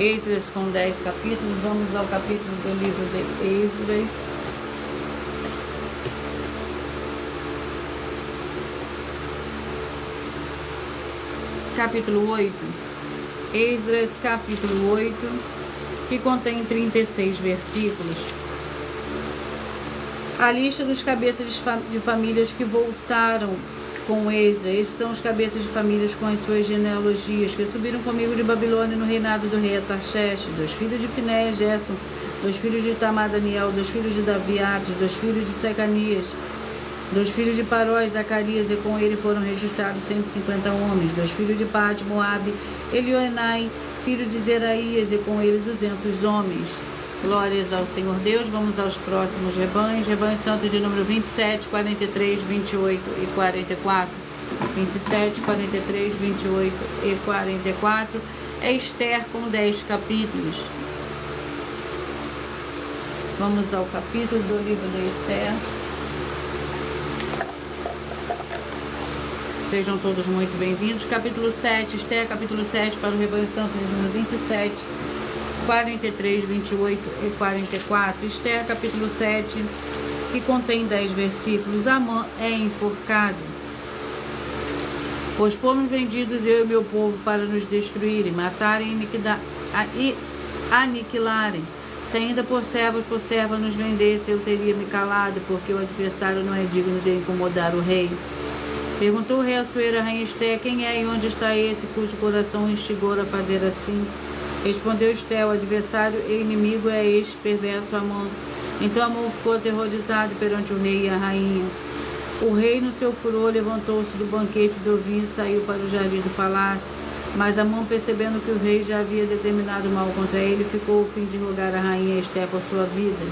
Esdras com 10 capítulos. Vamos ao capítulo do livro de Esdras. Capítulo 8. Esdras capítulo 8, que contém 36 versículos. A lista dos cabeças de famílias que voltaram com Esdras. Estes são os cabeças de famílias com as suas genealogias, que subiram comigo de Babilônia no reinado do rei Artaxerxes, 2 filhos de Finéias, Gerson, 2 filhos de Itamar, Daniel, 2 filhos de Davi, Atos, 2 filhos de Secanias, 2 filhos de Paróis, Zacarias, e com ele foram registrados 150 homens, 2 filhos de Pate, Moabe, Elioenai, filho de Zeraías, e com ele 200 homens. Glórias ao Senhor Deus. Vamos aos próximos rebanhos. Rebanho santo de número 27, 43, 28 e 44. 27, 43, 28 e 44. É Esther com 10 capítulos. Vamos ao capítulo do livro de Esther. Sejam todos muito bem-vindos. Capítulo 7, Esther, capítulo 7, para o rebanho santo de número 27, 43, 28 e 44. Esther, capítulo 7, que contém 10 versículos. Amã é enforcado. Pois fomos vendidos, eu e meu povo, para nos destruírem, matarem e aniquilarem. Se ainda por serva nos vendesse, eu teria me calado, porque o adversário não é digno de incomodar o rei. Perguntou o rei Assuero à rainha Esther: quem é e onde está esse cujo coração instigou a fazer assim? Respondeu Esther: o adversário e inimigo é este perverso Amã. Então Amã ficou aterrorizado perante o rei e a rainha. O rei, no seu furor, levantou-se do banquete do vinho e saiu para o jardim do palácio. Mas Amã, percebendo que o rei já havia determinado mal contra ele, ficou ao fim de rogar a rainha Esther por sua vida.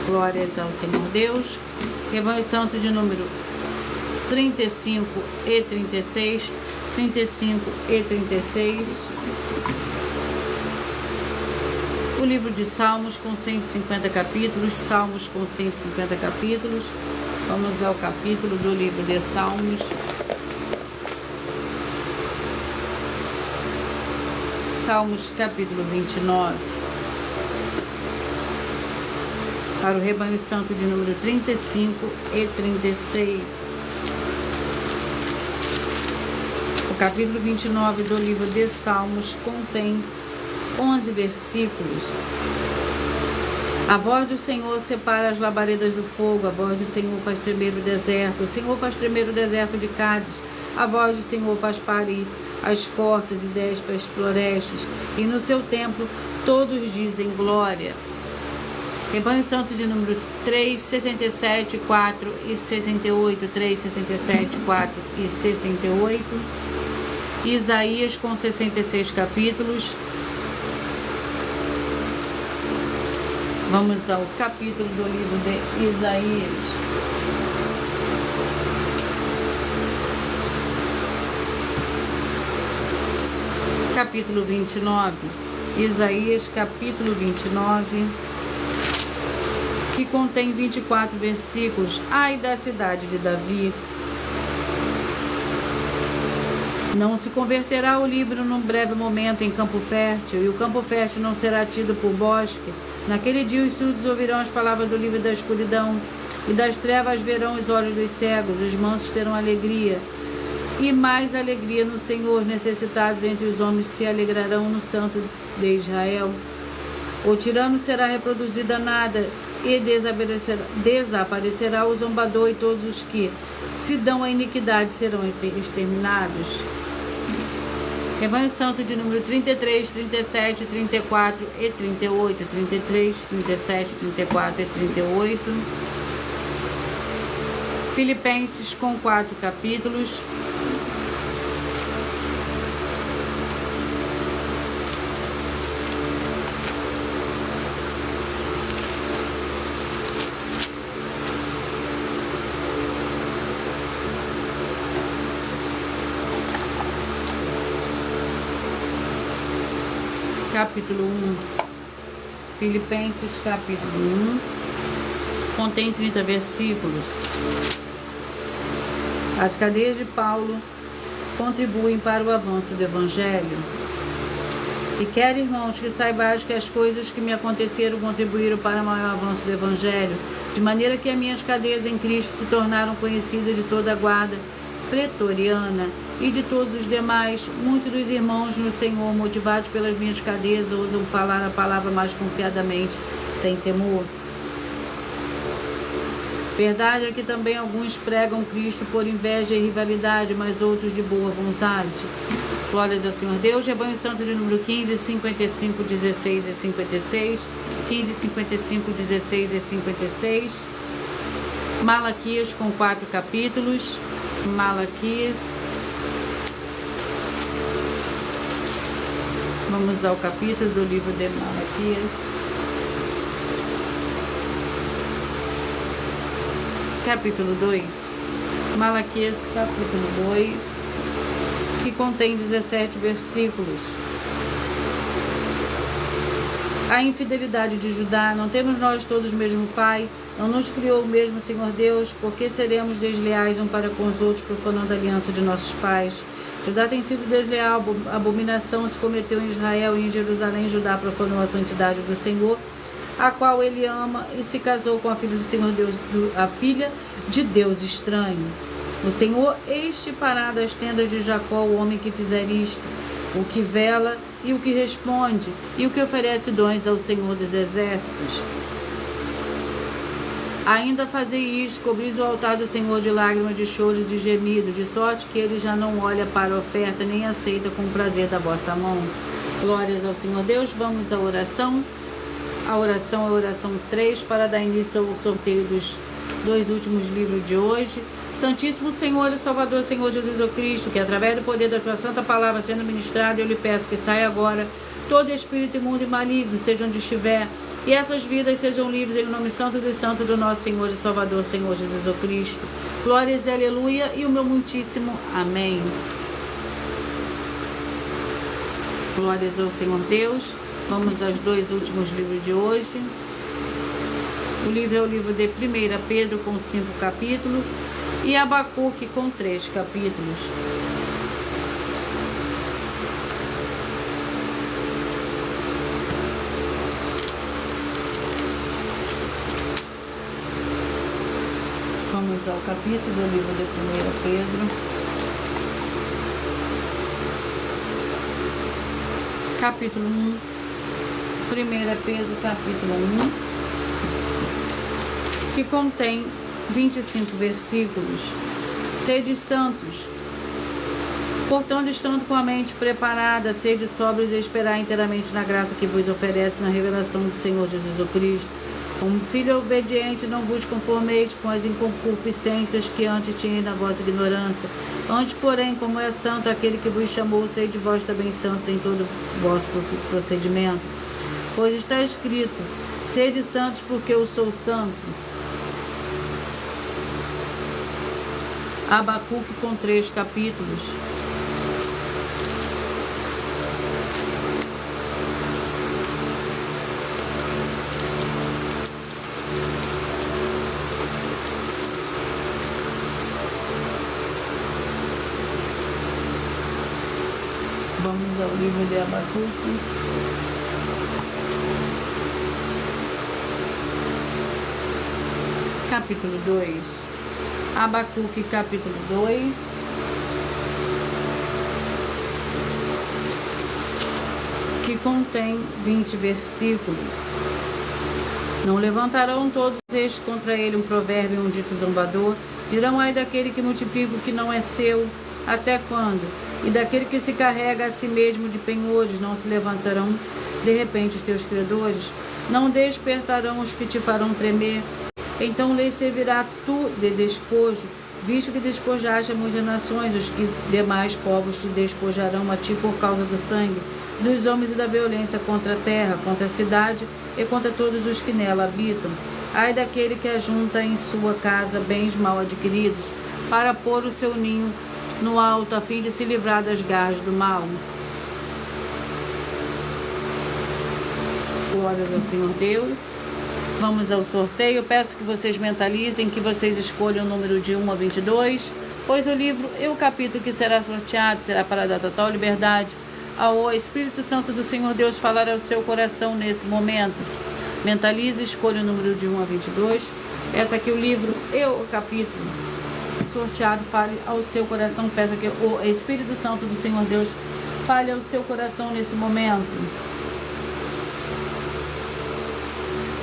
Glórias ao Senhor Deus. Rebanho santo de número 35 e 36. 35 e 36. O livro de Salmos com 150 capítulos. Salmos com 150 capítulos. Vamos ao capítulo do livro de Salmos. Salmos capítulo 29. Para o rebanho santo de número 35 e 36. O capítulo 29 do livro de Salmos contém 11 versículos. A voz do Senhor separa as labaredas do fogo, a voz do Senhor faz tremer o deserto, o Senhor faz tremer o deserto de Cádiz, a voz do Senhor faz parir as corças e despe as florestas, e no seu templo todos dizem glória. Rebanho santo de números 3, 67, 4 e 68, 3, 67, 4 e 68. Isaías com 66 capítulos. Vamos ao capítulo do livro de Isaías. Capítulo 29. Isaías, capítulo 29, que contém 24 versículos. Ai da cidade de Davi! Não se converterá o Líbano num breve momento em campo fértil, e o campo fértil não será tido por bosque. Naquele dia os surdos ouvirão as palavras do livro da escuridão, e das trevas verão os olhos dos cegos, os mansos terão alegria, e mais alegria no Senhor. Necessitados entre os homens se alegrarão no Santo de Israel. O tirano será reproduzido a nada, e desaparecerá o zombador, e todos os que se dão à iniquidade serão exterminados. Rebanho santo de número 33, 37, 34 e 38. 33, 37, 34 e 38. Filipenses com 4 capítulos. Capítulo 1. Filipenses capítulo 1 contém 30 versículos. As cadeias de Paulo contribuem para o avanço do Evangelho. E quero, irmãos, que saibais que as coisas que me aconteceram contribuíram para o maior avanço do Evangelho, de maneira que as minhas cadeias em Cristo se tornaram conhecidas de toda a guarda pretoriana e de todos os demais. Muitos dos irmãos no Senhor, motivados pelas minhas cadeias, ousam falar a palavra mais confiadamente, sem temor. Verdade é que também alguns pregam Cristo por inveja e rivalidade, mas outros de boa vontade. Glórias ao Senhor Deus. Rebanho Santo de número 15, 55, 16 e 56. 15, 55, 16 e 56. Malaquias com 4 capítulos. Malaquias. Vamos ao capítulo do livro de Malaquias. Capítulo 2. Malaquias, capítulo 2, que contém 17 versículos. A infidelidade de Judá: não temos nós todos o mesmo Pai? Não nos criou o mesmo Senhor Deus? Por que seremos desleais um para com os outros, profanando a aliança de nossos pais? Judá tem sido desleal, abominação se cometeu em Israel, e em Jerusalém Judá profanou a santidade do Senhor, a qual ele ama, e se casou com a filha do Senhor Deus, a filha de Deus estranho. O Senhor extirpará das tendas de Jacó o homem que fizer isto, o que vela e o que responde, e o que oferece dons ao Senhor dos exércitos. Ainda fazei isto, cobris o altar do Senhor de lágrimas, de choro e de gemido, de sorte que ele já não olha para a oferta, nem aceita com prazer da vossa mão. Glórias ao Senhor Deus. Vamos à oração. A oração é a oração 3, para dar início ao sorteio dos 2 últimos livros de hoje. Santíssimo Senhor e Salvador, Senhor Jesus Cristo, que através do poder da tua santa palavra sendo ministrada, eu lhe peço que saia agora todo espírito imundo e maligno, seja onde estiver, e essas vidas sejam livres em nome santo dos santos do nosso Senhor e Salvador, Senhor Jesus Cristo. Glórias e aleluia, e o meu muitíssimo amém. Glórias ao Senhor Deus. Vamos aos 2 últimos livros de hoje. O livro é o livro de 1 Pedro com 5 capítulos e Abacuque com 3 capítulos. Vamos ao capítulo do livro de 1 Pedro. Capítulo 1. 1 Pedro, capítulo 1, que contém 25 versículos. Sede santos, portanto, estando com a mente preparada, sede sóbrios e esperar inteiramente na graça que vos oferece na revelação do Senhor Jesus Cristo. Como filho obediente, não vos conformeis com as inconcupiscências que antes tinhais na vossa ignorância. Antes, porém, como é santo aquele que vos chamou, sede vós também santos em todo o vosso procedimento. Pois está escrito: sede santos, porque eu sou santo. Abacuque com 3 capítulos. Vamos ao livro de Abacuque. Capítulo 2. Abacuque, capítulo 2. Que contém 20 versículos. Não levantarão todos estes contra ele um provérbio e um dito zombador? Dirão: ai daquele que multiplica o que não é seu, até quando? E daquele que se carrega a si mesmo de penhores, não se levantarão de repente os teus credores? Não despertarão os que te farão tremer? Então lhes servirá tu de despojo, visto que despojaste a muitas nações, os que demais povos te despojarão a ti por causa do sangue dos homens e da violência contra a terra, contra a cidade e contra todos os que nela habitam. Ai daquele que ajunta em sua casa bens mal adquiridos, para pôr o seu ninho no alto, a fim de se livrar das garras do mal. Glórias ao Senhor Deus. Vamos ao sorteio. Peço que vocês mentalizem, que vocês escolham o número de 1 a 22, pois o livro e o capítulo que será sorteado será para dar total liberdade ao Espírito Santo do Senhor Deus falar ao seu coração nesse momento. Mentalize, escolha o número de 1 a 22. Peça que o livro e o capítulo sorteado fale ao seu coração. Peça que o Espírito Santo do Senhor Deus fale ao seu coração nesse momento.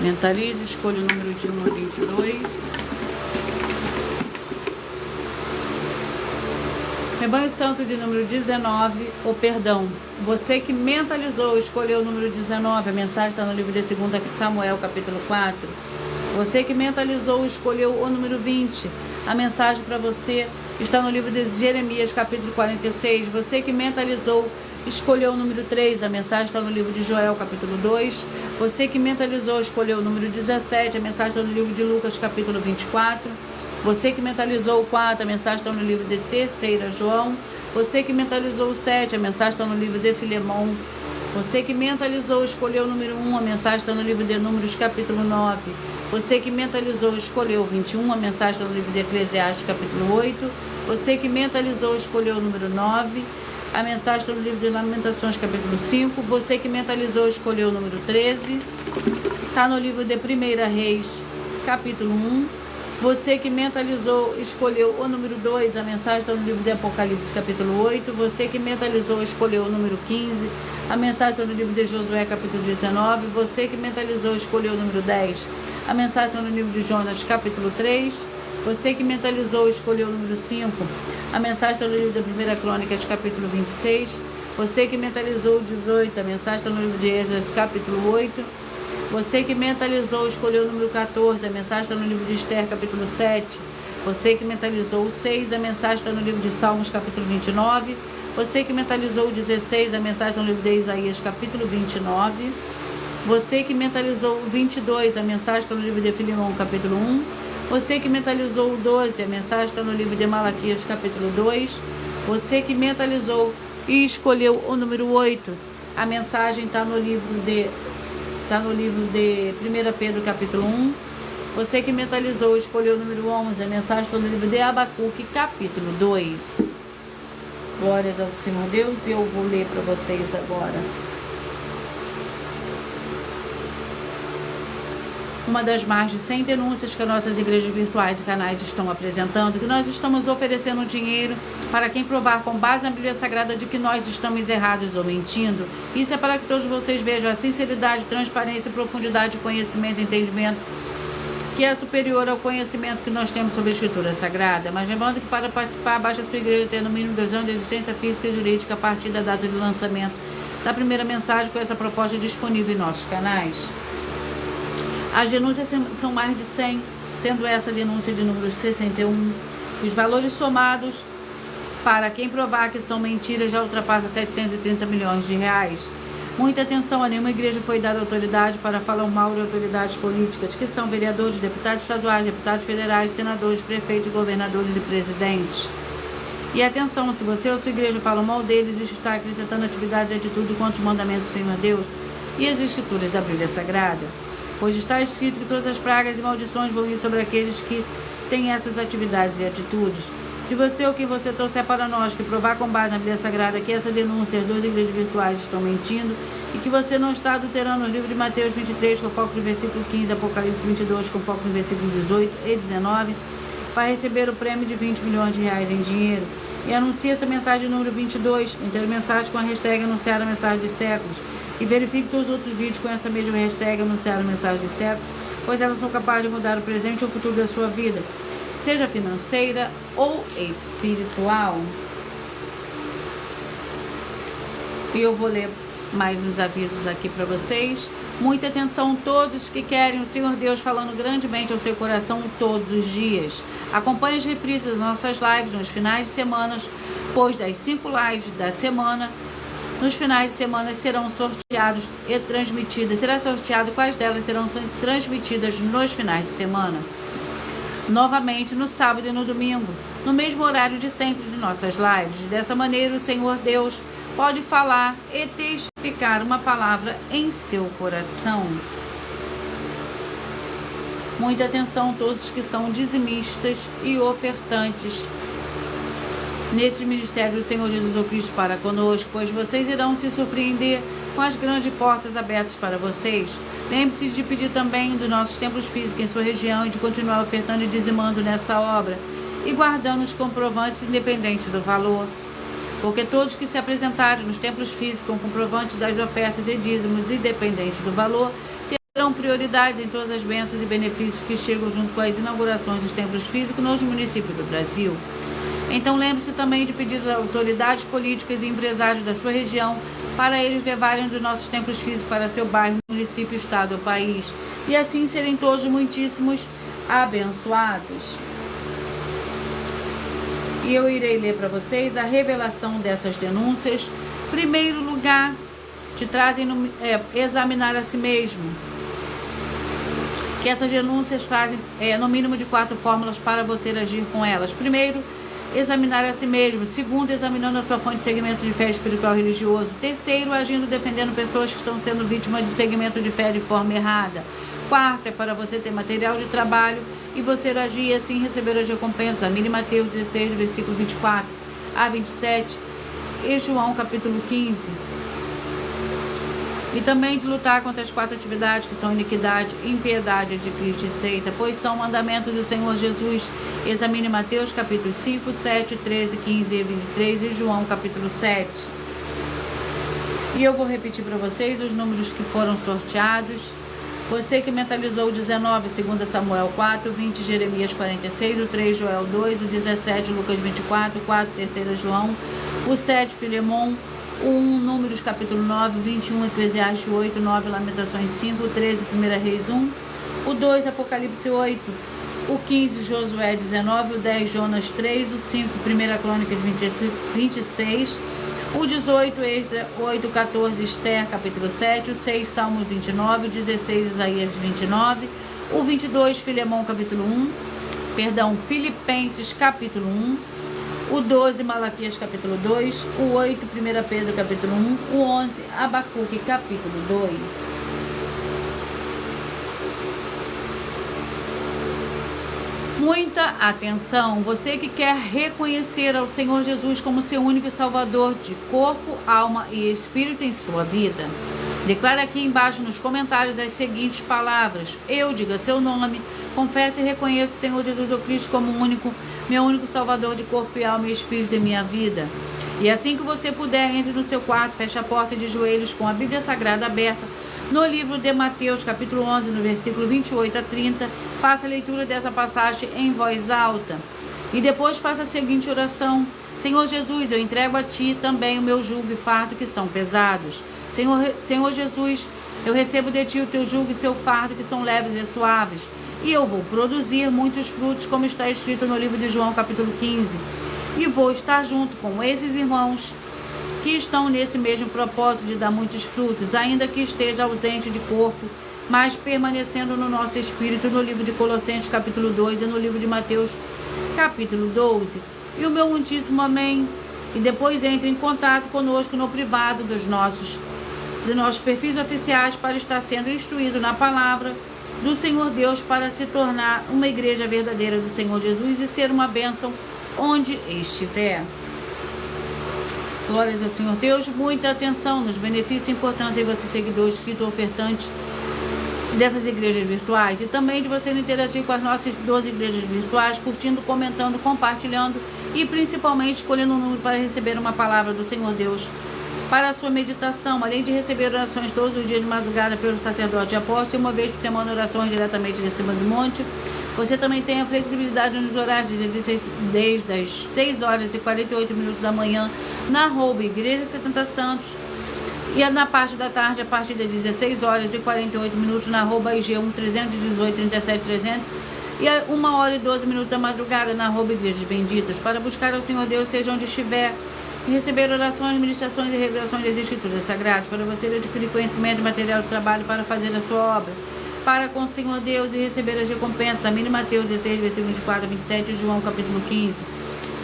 Mentalize, escolha o número de 1 a 22. Rebanho Santo de número 19, o perdão. Você que mentalizou, escolheu o número 19, a mensagem está no livro de 2 Samuel, capítulo 4. Você que mentalizou, escolheu o número 20, a mensagem para você está no livro de Jeremias, capítulo 46. Você que mentalizou, escolheu o número 3, a mensagem está no livro de Joel, capítulo 2. Você que mentalizou, escolheu o número 17, a mensagem está no livro de Lucas, capítulo 24. Você que mentalizou o 4, a mensagem está no livro de 3 João. Você que mentalizou o 7, a mensagem está no livro de Filemão. Você que mentalizou, escolheu o número 1, a mensagem está no livro de Números, capítulo 9. Você que mentalizou, escolheu o 21, a mensagem está no livro de Eclesiastes, capítulo 8. Você que mentalizou, escolheu o número 9, a mensagem está no livro de Lamentações, capítulo 5. Você que mentalizou, escolheu o número 13, está no livro de 1 Reis, capítulo 1. Você que mentalizou, escolheu o número 2, a mensagem está no livro de Apocalipse, capítulo 8. Você que mentalizou, escolheu o número 15, a mensagem está no livro de Josué, capítulo 19. Você que mentalizou, escolheu o número 10, a mensagem está no livro de Jonas, capítulo 3. Você que mentalizou, escolheu o número 5, a mensagem está no livro de 1 Crônicas, capítulo 26. Você que mentalizou o 18, a mensagem está no livro de Esdras, capítulo 8. Você que mentalizou, escolheu o número 14, a mensagem está no livro de Esther, capítulo 7. Você que mentalizou o 6, a mensagem está no livro de Salmos, capítulo 29. Você que mentalizou o 16, a mensagem está no livro de Isaías, capítulo 29. Você que mentalizou o 22, a mensagem está no livro de Filemão, capítulo 1. Você que mentalizou o 12, a mensagem está no livro de Malaquias, capítulo 2. Você que mentalizou e escolheu o número 8, a mensagem está no livro de 1 Pedro, capítulo 1. Você que mentalizou, escolheu o número 11, a mensagem está no livro de Abacuque, capítulo 2. Glórias ao Senhor Deus, e eu vou ler para vocês agora uma das mais de 100 denúncias que as nossas igrejas virtuais e canais estão apresentando, que nós estamos oferecendo dinheiro para quem provar com base na Bíblia Sagrada de que nós estamos errados ou mentindo. Isso é para que todos vocês vejam a sinceridade, transparência, profundidade de conhecimento e entendimento que é superior ao conhecimento que nós temos sobre a Escritura Sagrada. Mas lembrando que para participar, basta a sua igreja ter no mínimo 2 anos de existência física e jurídica a partir da data de lançamento da primeira mensagem com essa proposta disponível em nossos canais. As denúncias são mais de 100, sendo essa a denúncia de número 61. Os valores somados para quem provar que são mentiras já ultrapassa 730 milhões de reais. Muita atenção, a nenhuma igreja foi dada autoridade para falar mal de autoridades políticas, que são vereadores, deputados estaduais, deputados federais, senadores, prefeitos, governadores e presidentes. E atenção, se você ou sua igreja falam mal deles, isso está acrescentando atividades e atitudes contra os mandamentos do Senhor Deus e as escrituras da Bíblia Sagrada. Pois está escrito que todas as pragas e maldições vão vir sobre aqueles que têm essas atividades e atitudes. Se você ou quem você trouxer para nós que provar com base na Bíblia Sagrada que essa denúncia as duas igrejas virtuais estão mentindo e que você não está adulterando o livro de Mateus 23 com foco no versículo 15, Apocalipse 22 com foco no versículo 18 e 19, vai receber o prêmio de 20 milhões de reais em dinheiro. E anuncie essa mensagem número 22, entre a mensagem com a hashtag anunciar a mensagem dos séculos. E verifique todos os outros vídeos com essa mesma hashtag anunciar a mensagem dos séculos, pois elas são capazes de mudar o presente ou o futuro da sua vida, seja financeira ou espiritual. E eu vou ler mais uns avisos aqui para vocês. Muita atenção, todos que querem o Senhor Deus falando grandemente ao seu coração todos os dias. Acompanhe as reprises das nossas lives nos finais de semana, pois das 5 lives da semana, nos finais de semana serão sorteados e transmitidas. Será sorteado quais delas serão transmitidas nos finais de semana. Novamente no sábado e no domingo, no mesmo horário de sempre de nossas lives. Dessa maneira, o Senhor Deus pode falar e testificar uma palavra em seu coração. Muita atenção, todos que são dizimistas e ofertantes nesse ministério do Senhor Jesus Cristo para conosco, pois vocês irão se surpreender com as grandes portas abertas para vocês. Lembre-se de pedir também dos nossos templos físicos em sua região e de continuar ofertando e dizimando nessa obra e guardando os comprovantes independentes do valor. Porque todos que se apresentarem nos templos físicos com comprovantes das ofertas e dízimos independentes do valor terão prioridade em todas as bênçãos e benefícios que chegam junto com as inaugurações dos templos físicos nos municípios do Brasil. Então lembre-se também de pedir às autoridades políticas e empresários da sua região para eles levarem um dos nossos templos físicos para seu bairro, município, estado ou país, e assim serem todos muitíssimos abençoados. E eu irei ler para vocês a revelação dessas denúncias. Primeiro lugar, te trazem examinar a si mesmo. Que essas denúncias trazem no mínimo de 4 fórmulas para você agir com elas. Primeiro, examinar a si mesmo. Segundo, examinando a sua fonte de segmento de fé espiritual religioso. Terceiro, agindo defendendo pessoas que estão sendo vítimas de segmento de fé de forma errada. Quarto, é para você ter material de trabalho e você agir e assim receber as recompensas. Mire Mateus 16, versículo 24 a 27 e João capítulo 15. E também de lutar contra as 4 atividades que são iniquidade, impiedade, anticristo e seita, pois são mandamentos do Senhor Jesus. Examine Mateus capítulo 5, 7, 13, 15 e 23 e João capítulo 7. E eu vou repetir para vocês os números que foram sorteados. Você que mentalizou o 19, 2 Samuel 4, 20 Jeremias 46, o 3 Joel 2, o 17 Lucas 24, o 4 3 João, o 7 Filemon, o 1 Números capítulo 9, 21 Eclesiastes 8, 9 Lamentações 5, o 13 1 Reis 1, o 2 Apocalipse 8, o 15 Josué 19, o 10 Jonas 3, o 5 1 Crônicas 26, o 18 Esdras 8, 14 Esther capítulo 7, o 6 Salmos 29, o 16 Isaías 29, o 22 Filemon capítulo 1, Filipenses capítulo 1, o 12 Malaquias capítulo 2, o 8 1 Pedro capítulo 1, o 11 Abacuque capítulo 2. Muita atenção, você que quer reconhecer ao Senhor Jesus como seu único Salvador de corpo, alma e espírito em sua vida. Declare aqui embaixo nos comentários as seguintes palavras. Eu, diga seu nome, confesse e reconheço o Senhor Jesus Cristo como meu único Salvador de corpo e alma e espírito em minha vida. E assim que você puder, entre no seu quarto, feche a porta de joelhos com a Bíblia Sagrada aberta, no livro de Mateus, capítulo 11, no versículo 28 a 30, faça a leitura dessa passagem em voz alta. E depois faça a seguinte oração. Senhor Jesus, eu entrego a Ti também o meu jugo e fardo que são pesados. Senhor Jesus, eu recebo de Ti o Teu jugo e seu fardo que são leves e suaves. E eu vou produzir muitos frutos, como está escrito no livro de João, capítulo 15. E vou estar junto com esses irmãos que estão nesse mesmo propósito de dar muitos frutos, ainda que esteja ausente de corpo, mas permanecendo no nosso espírito, no livro de Colossenses capítulo 2 e no livro de Mateus capítulo 12. E o meu muitíssimo amém. E depois entre em contato conosco no privado dos nossos perfis oficiais para estar sendo instruído na palavra do Senhor Deus, para se tornar uma igreja verdadeira do Senhor Jesus e ser uma bênção onde estiver. Glórias ao Senhor Deus. Muita atenção nos benefícios importantes em você, seguidor, inscrito, ofertante dessas igrejas virtuais, e também de você interagir com as nossas 12 igrejas virtuais, curtindo, comentando, compartilhando e principalmente escolhendo um número para receber uma palavra do Senhor Deus para a sua meditação, além de receber orações todos os dias de madrugada pelo sacerdote e apóstolo, e uma vez por semana orações diretamente de cima do monte. Você também tem a flexibilidade nos horários desde as 6 horas e 48 minutos da manhã na Igreja 70 Santos, e na parte da tarde a partir das 16 horas e 48 minutos na IG1 318 37 300, e a 1 hora e 12 minutos da madrugada na Igrejas Benditas, para buscar ao Senhor Deus seja onde estiver e receber orações, ministrações e revelações das Escrituras Sagradas, para você adquirir conhecimento e material de trabalho para fazer a sua obra para com o Senhor Deus e receber as recompensas. Amém. Mateus 16, versículo 24 a 27 e João capítulo 15.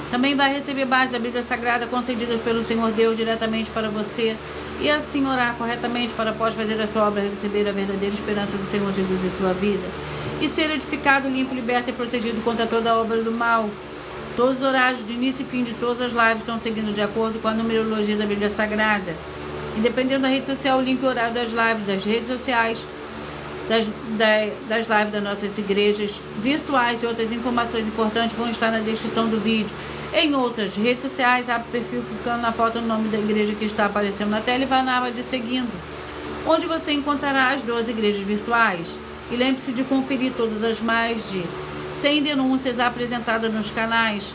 Também vai receber bases da Bíblia Sagrada concedidas pelo Senhor Deus diretamente para você, e assim orar corretamente para após fazer a sua obra receber a verdadeira esperança do Senhor Jesus em sua vida e ser edificado, limpo, liberto e protegido contra toda a obra do mal. Todos os horários de início e fim de todas as lives estão seguindo de acordo com a numerologia da Bíblia Sagrada. E dependendo da rede social, o link e o horário das lives, das redes sociais, das lives das nossas igrejas virtuais e outras informações importantes vão estar na descrição do vídeo. Em outras redes sociais, abre o perfil clicando na foto no nome da igreja que está aparecendo na tela e vai na aba de seguindo, onde você encontrará as 12 igrejas virtuais. E lembre-se de conferir todas as mais de 100 denúncias apresentadas nos canais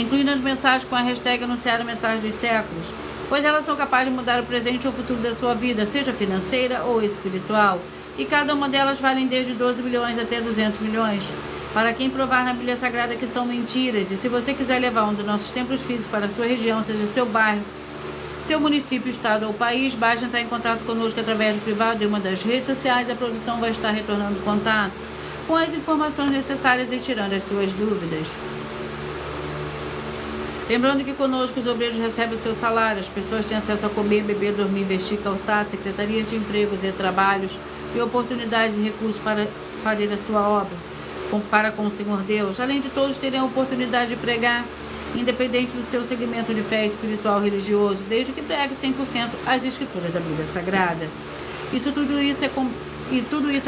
incluindo as mensagens com a hashtag anunciar a mensagem dos séculos, pois elas são capazes de mudar o presente ou o futuro da sua vida, seja financeira ou espiritual, e cada uma delas valem desde 12 milhões até 200 milhões. Para quem provar na Bíblia Sagrada que são mentiras, e se você quiser levar um dos nossos templos físicos para a sua região, seja seu bairro, seu município, estado ou país, basta entrar em contato conosco através do privado de uma das redes sociais. A produção vai estar retornando contato com as informações necessárias e tirando as suas dúvidas. Lembrando que conosco os obreiros recebem o seu salário, as pessoas têm acesso a comer, beber, dormir, vestir, calçar, secretarias de empregos e trabalhos e oportunidades e recursos para fazer a sua obra para com o Senhor Deus. Além de todos terem a oportunidade de pregar, independente do seu segmento de fé espiritual religioso, desde que pregue 100% as escrituras da Bíblia Sagrada. Tudo isso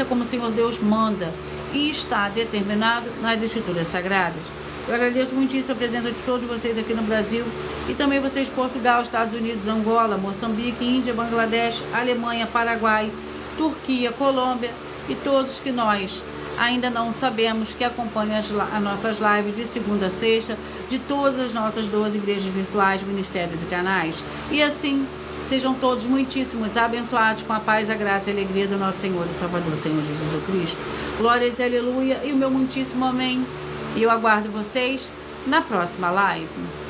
é como o Senhor Deus manda e está determinado nas escrituras sagradas. Eu agradeço muitíssimo a presença de todos vocês aqui no Brasil e também vocês de Portugal, Estados Unidos, Angola, Moçambique, Índia, Bangladesh, Alemanha, Paraguai, Turquia, Colômbia e todos que nós ainda não sabemos que acompanham as nossas lives de segunda a sexta de todas as nossas 12 igrejas virtuais, ministérios e canais. E assim, sejam todos muitíssimos abençoados com a paz, a graça e a alegria do nosso Senhor e Salvador, Senhor Jesus Cristo. Glórias e aleluia e o meu muitíssimo amém. E eu aguardo vocês na próxima live.